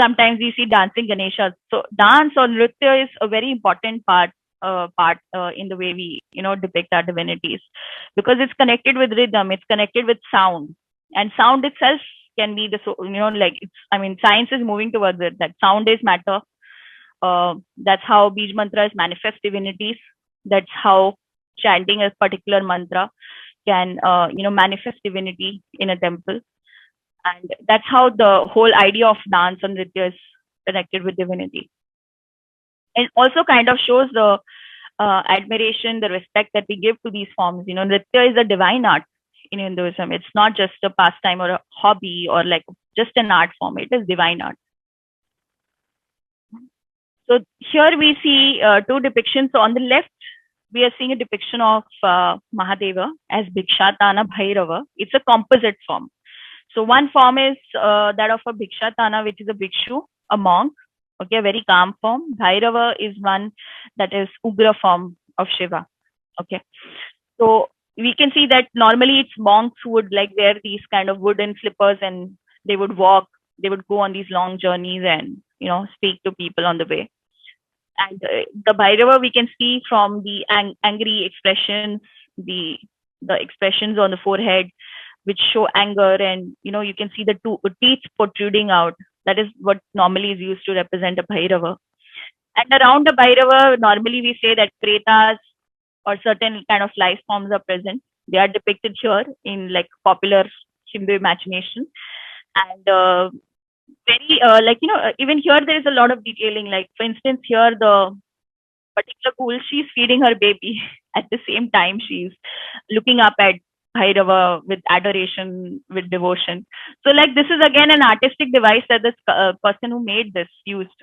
Sometimes we see dancing Ganesha. So dance or nritya is a very important part in the way we depict our divinities, because it's connected with rhythm, it's connected with sound, and sound itself can be like science is moving towards it, that sound is matter. That's how Bij mantras manifest divinities. That's how chanting a particular mantra can manifest divinity in a temple. And that's how the whole idea of dance and nritya is connected with divinity. And also kind of shows the admiration, the respect that we give to these forms. Nritya is a divine art in Hinduism. It's not just a pastime or a hobby or like just an art form. It is divine art. So here we see two depictions. So on the left, we are seeing a depiction of Mahadeva as Bhikshatana Bhairava. It's a composite form. So one form is that of a Bhikshatana, which is a bhikshu, a monk, okay, a very calm form. Bhairava is one that is Ugra form of Shiva, okay. So we can see that normally it's monks who would like wear these kind of wooden slippers, and they would walk, they would go on these long journeys and, speak to people on the way. And the Bhairava we can see from the angry expressions, the expressions on the forehead, which show anger, and you can see the two teeth protruding out. That is what normally is used to represent a Bhairava. And around the Bhairava, normally we say that Pretas or certain kind of life forms are present. They are depicted here in like popular Hindu imagination. And very even here there is a lot of detailing. Like for instance, here the particular ghoul, she's feeding her baby. At the same time, she's looking up at Bhairava with adoration, with devotion. So like this is again an artistic device that this person who made this used,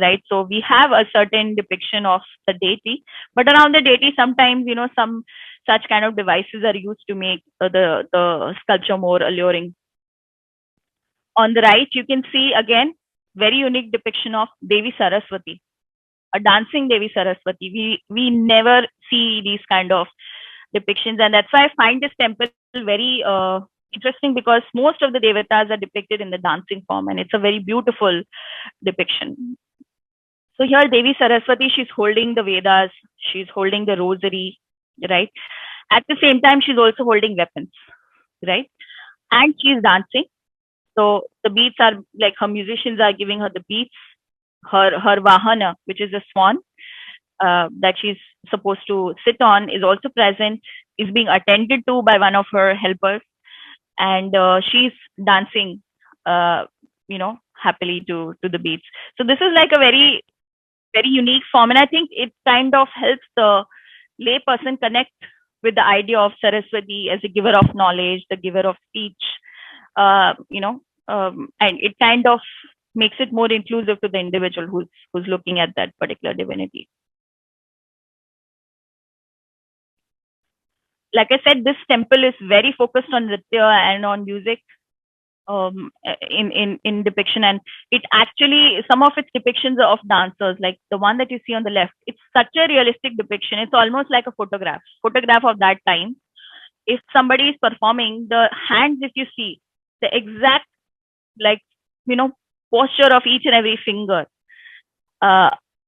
right? So we have a certain depiction of the deity, but around the deity, sometimes some such kind of devices are used to make the sculpture more alluring. On the right, you can see again very unique depiction of Devi Saraswati, a dancing Devi Saraswati. We never see these kind of depictions, and that's why I find this temple very interesting, because most of the devatas are depicted in the dancing form, and it's a very beautiful depiction. So here Devi Saraswati, she's holding the Vedas, she's holding the rosary, right? At the same time, she's also holding weapons, right? And she's dancing. So the beats are like her musicians are giving her the beats. Her vahana, which is a swan, that she's supposed to sit on, is also present, is being attended to by one of her helpers, and she's dancing, happily to the beats. So this is like a very, very unique form, and I think it kind of helps the lay person connect with the idea of Saraswati as a giver of knowledge, the giver of speech, and it kind of makes it more inclusive to the individual who's looking at that particular divinity. Like I said, this temple is very focused on nritya and on music, in depiction, and it actually, some of its depictions are of dancers, like the one that you see on the left. It's such a realistic depiction. It's almost like a photograph of that time. If somebody is performing, the hands, if you see the exact like posture of each and every finger,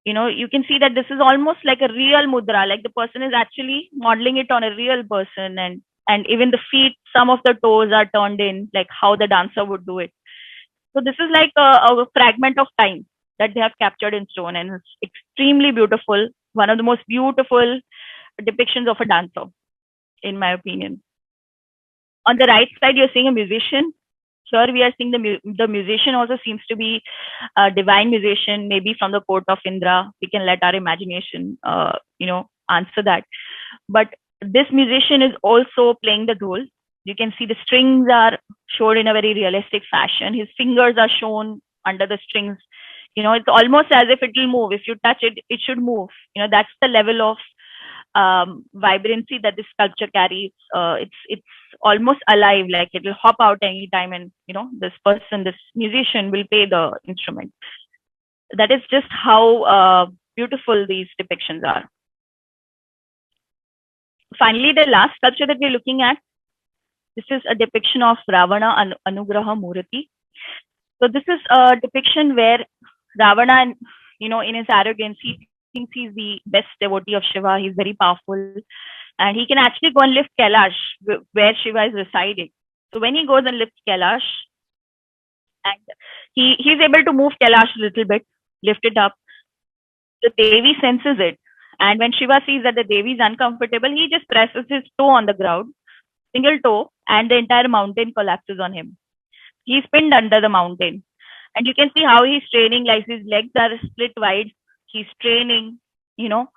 you can see that this is almost like a real mudra, like the person is actually modeling it on a real person, and even the feet, some of the toes are turned in, like how the dancer would do it. So this is like a fragment of time that they have captured in stone, and it's extremely beautiful. One of the most beautiful depictions of a dancer, in my opinion. On the right side, you're seeing a musician. Here we are seeing the musician also seems to be a divine musician, maybe from the court of Indra. We can let our imagination, answer that. But this musician is also playing the dhol. You can see the strings are shown in a very realistic fashion. His fingers are shown under the strings. It's almost as if it will move. If you touch it, it should move. That's the level of vibrancy that this sculpture carries. It's almost alive, like it will hop out anytime, and this person, this musician, will play the instrument. That is just how beautiful these depictions are. Finally, the last sculpture that we're looking at, this is a depiction of Ravana Anugraha Murati. So this is a depiction where Ravana, in his arrogance, he thinks he's the best devotee of Shiva. He's very powerful, and he can actually go and lift Kailash, where Shiva is residing. So when he goes and lifts Kailash, and he's able to move Kailash a little bit, lift it up. The Devi senses it, and when Shiva sees that the Devi is uncomfortable, he just presses his toe on the ground, single toe, and the entire mountain collapses on him. He's pinned under the mountain, and you can see how he's training. Like his legs are split wide. He's training, you know,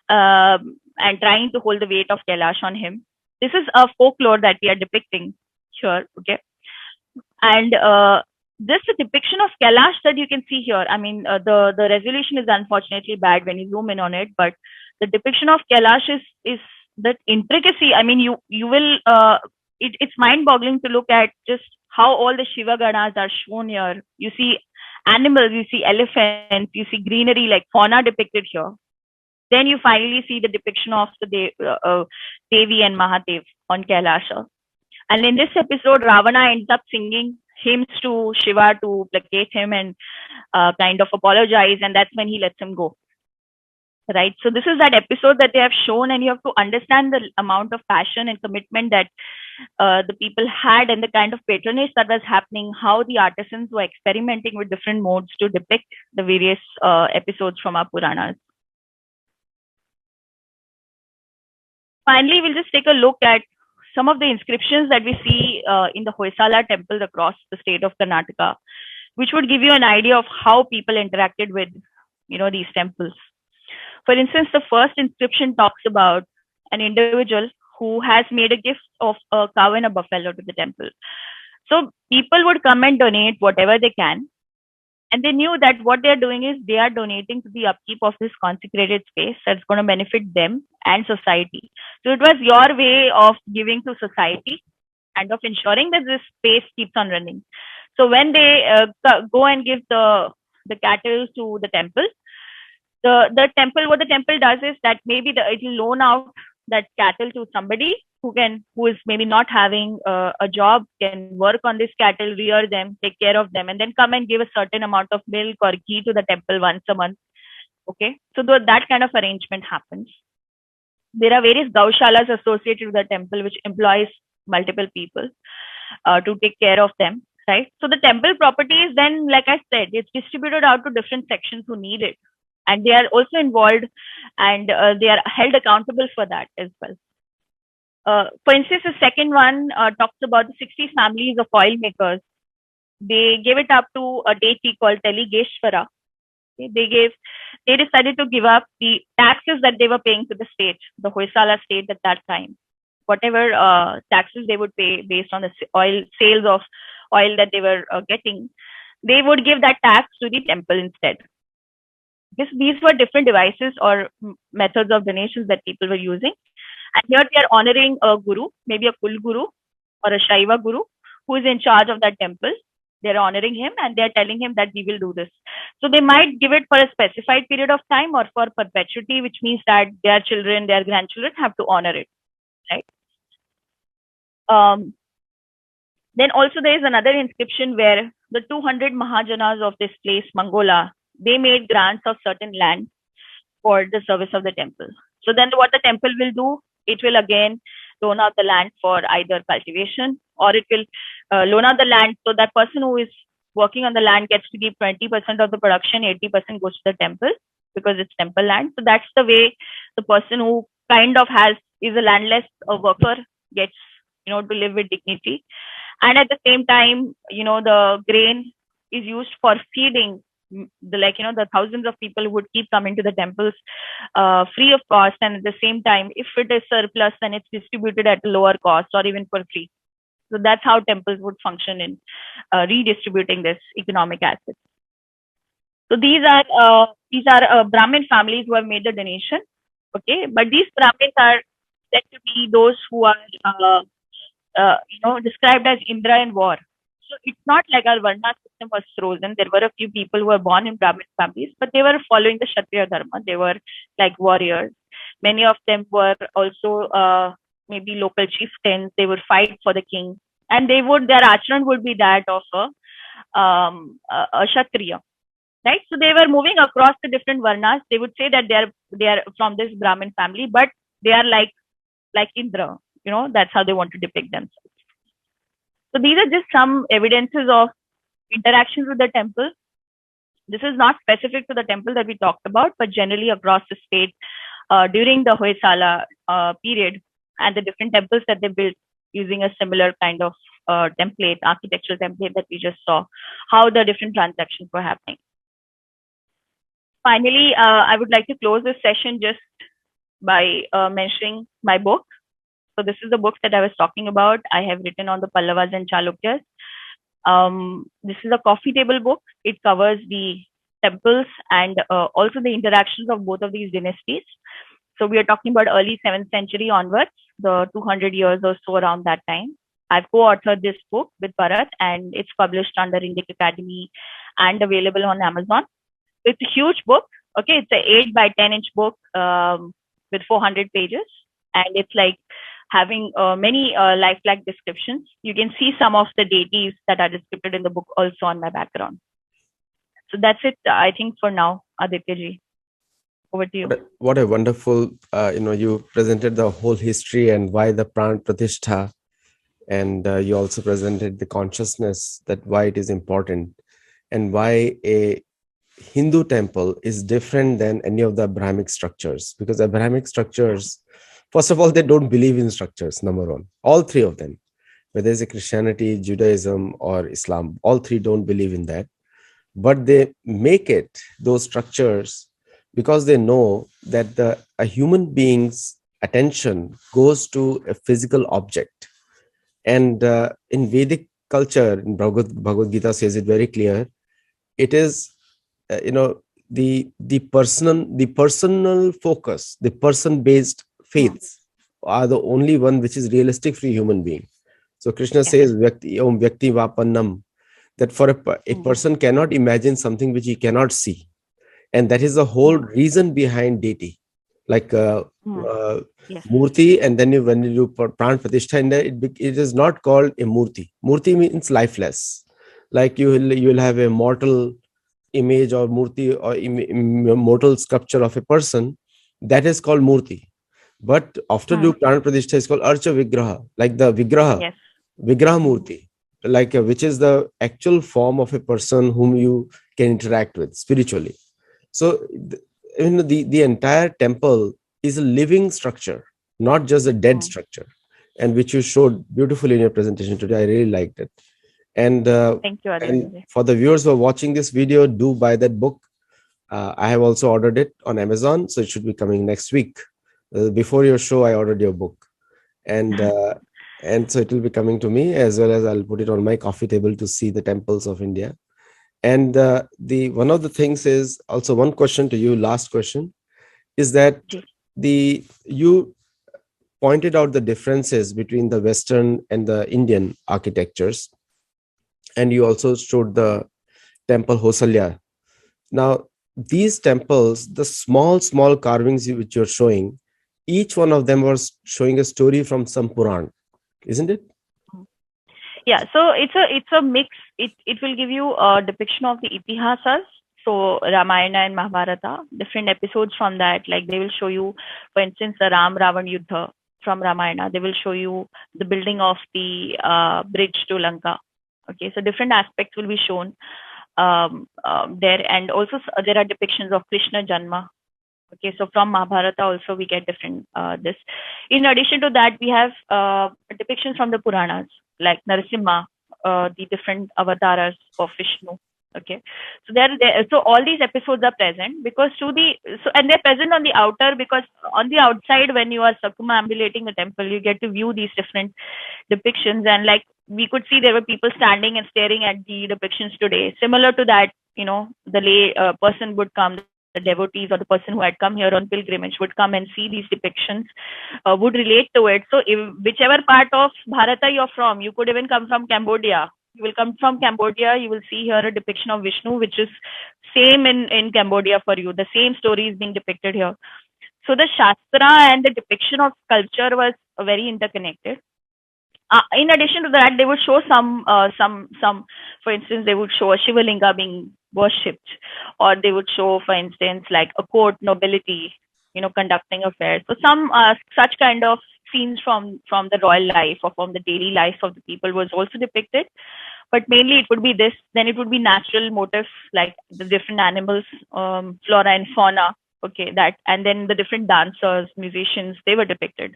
and trying to hold the weight of Kailash on him. This is a folklore that we are depicting here. Okay, and this depiction of Kailash that you can see here. I mean, the resolution is unfortunately bad when you zoom in on it, but the depiction of Kailash is that intricacy. I mean, you will it's mind boggling to look at just how all the Shiva Ganas are shown here. You see animals, you see elephants, you see greenery like fauna depicted here. Then you finally see the depiction of the Devi and Mahadev on Kailasha. And in this episode, Ravana ends up singing hymns to Shiva to placate him and kind of apologize, and that's when he lets him go. Right. So this is that episode that they have shown, and you have to understand the amount of passion and commitment that the people had and the kind of patronage that was happening, how the artisans were experimenting with different modes to depict the various episodes from our Puranas. Finally, we'll just take a look at some of the inscriptions that we see in the Hoysala temples across the state of Karnataka, which would give you an idea of how people interacted with, these temples. For instance, the first inscription talks about an individual who has made a gift of a cow and a buffalo to the temple. So people would come and donate whatever they can. And they knew that what they're doing is they are donating to the upkeep of this consecrated space that's going to benefit them and society. So it was your way of giving to society and of ensuring that this space keeps on running. So when they go and give the cattle to the temple, the temple, what the temple does is that maybe it will loan out that cattle to somebody who is maybe not having a job, can work on this cattle, rear them, take care of them, and then come and give a certain amount of milk or ghee to the temple once a month. Okay, so that kind of arrangement happens. There are various gaushalas associated with the temple, which employs multiple people to take care of them. Right. So the temple property is then, like I said, it's distributed out to different sections who need it, and they are also involved, and they are held accountable for that as well. For instance, the second one talks about the 60 families of oil makers. They gave it up to a deity called Teligeshwara. Okay, they decided to give up the taxes that they were paying to the state, the Hoysala state at that time. Whatever taxes they would pay based on the sales of oil that they were getting, they would give that tax to the temple instead. These were different devices or methods of donations that people were using. And here they are honoring a guru, maybe a Kul Guru or a Shaiva Guru, who is in charge of that temple. They're honoring him and they're telling him that we will do this. So they might give it for a specified period of time or for perpetuity, which means that their children, their grandchildren have to honor it. Right. Then also there is another inscription where the 200 Mahajanas of this place, Mangola, they made grants of certain land for the service of the temple. So then what the temple will do, it will again loan out the land for either cultivation, or it will loan out the land. So that person who is working on the land gets to give 20% of the production, 80% goes to the temple because it's temple land. So that's the way the person who kind of is a landless worker gets, to live with dignity. And at the same time, the grain is used for feeding the thousands of people who would keep coming to the temples free of cost, and at the same time, if it is surplus, then it's distributed at a lower cost or even for free. So that's how temples would function in redistributing this economic assets. So these are Brahmin families who have made the donation. Okay, but these Brahmins are said to be those who are described as Indra in war. So it's not like our Varna system was frozen. There were a few people who were born in Brahmin families, but they were following the Kshatriya Dharma. They were like warriors. Many of them were also maybe local chieftains. They would fight for the king, and their acharan would be that of a Kshatriya, right? So they were moving across the different varnas. They would say that they are from this Brahmin family, but they are like Indra. That's how they want to depict themselves. So these are just some evidences of interactions with the temple. This is not specific to the temple that we talked about, but generally across the state during the Hoysala period and the different temples that they built using a similar kind of template, architectural template that we just saw, how the different transactions were happening. Finally, I would like to close this session just by mentioning my book. So this is the book that I was talking about. I have written on the Pallavas and Chalukyas. This is a coffee table book. It covers the temples and also the interactions of both of these dynasties. So we are talking about early 7th century onwards, the 200 years or so around that time. I've co-authored this book with Bharat, and it's published under Indic Academy and available on Amazon. It's a huge book. Okay, it's an 8 by 10-inch book with 400 pages, and it's like having many lifelike descriptions. You can see some of the deities that are described in the book also on my background. So that's it, I think, for now, Aditya ji. Over to you. What a wonderful, you presented the whole history and why the Pran Pratishtha, and you also presented the consciousness that why it is important and why a Hindu temple is different than any of the Abrahamic structures. Because Abrahamic structures, first of all, they don't believe in structures, number one. All three of them, whether it's a Christianity, Judaism, or Islam, all three don't believe in that. But they make it, those structures, because they know that a human being's attention goes to a physical object. And in Vedic culture, in Bhagavad Gita says it very clear, it is, the personal focus, the person-based faiths are the only one which is realistic for a human being. So Krishna says, Om Vyakti Vapannam, that for a person cannot imagine something which he cannot see. And that is the whole reason behind deity. Like Murti, and then when you do Pran Pratishtha in there, it is not called a Murti. Murti means lifeless. Like you will have a mortal image or Murti or mortal sculpture of a person, that is called Murti. But after do Pran Pratishtha is called Archa Vigraha, like the Vigraha, Vigraha Murti, like which is the actual form of a person whom you can interact with spiritually. So the entire temple is a living structure, not just a dead structure, and which you showed beautifully in your presentation today. I really liked it. And, Thank you, and for the viewers who are watching this video, do buy that book. I have also ordered it on Amazon, so it should be coming next week. Before your show, I ordered your book, and so it will be coming to me, as well as I'll put it on my coffee table to see the temples of India. And the one of the things is also one question to you, last question, is that you pointed out the differences between the Western and the Indian architectures, and you also showed the temple Hoysala. Now, these temples, the small carvings which you're showing, each one of them was showing a story from some Puran, isn't it? Yeah, so it's a mix. It will give you a depiction of the itihasas, so Ramayana and Mahabharata, different episodes from that. Like they will show you, for instance, the Ram Ravan Yuddha from Ramayana. They will show you the building of the bridge to Lanka. Okay, so different aspects will be shown there, and also there are depictions of Krishna Janma. Okay, so from Mahabharata also we get different this. In addition to that, we have depictions from the Puranas, like Narasimha, the different avatars of Vishnu. Okay, so so all these episodes are present because and they're present on the outer, because on the outside when you are circumambulating the temple, you get to view these different depictions, and like we could see there were people standing and staring at the depictions today. Similar to that, the lay person would come, the devotees or the person who had come here on pilgrimage would come and see these depictions, would relate to it. So whichever part of Bharata you're from, you could even come from Cambodia. You will come from Cambodia, you will see here a depiction of Vishnu, which is same in Cambodia for you. The same story is being depicted here. So the Shastra and the depiction of sculpture was very interconnected. in addition to that, they would show some. For instance, they would show a Shivalinga being worshipped, or they would show, for instance, like a court nobility, conducting affairs. So some such kind of scenes from the royal life or from the daily life of the people was also depicted. But mainly it would be this. Then it would be natural motifs like the different animals, flora and fauna. Okay, that, and then the different dancers, musicians, they were depicted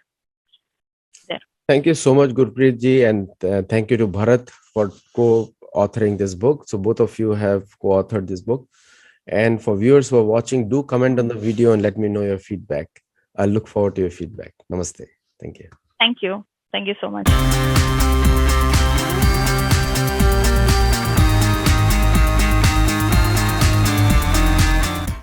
there. Thank you so much, Gurpreet ji, and thank you to Bharat for co-authoring this book. So both of you have co-authored this book. And for viewers who are watching, do comment on the video and let me know your feedback. I look forward to your feedback. Namaste. Thank you. Thank you. Thank you so much.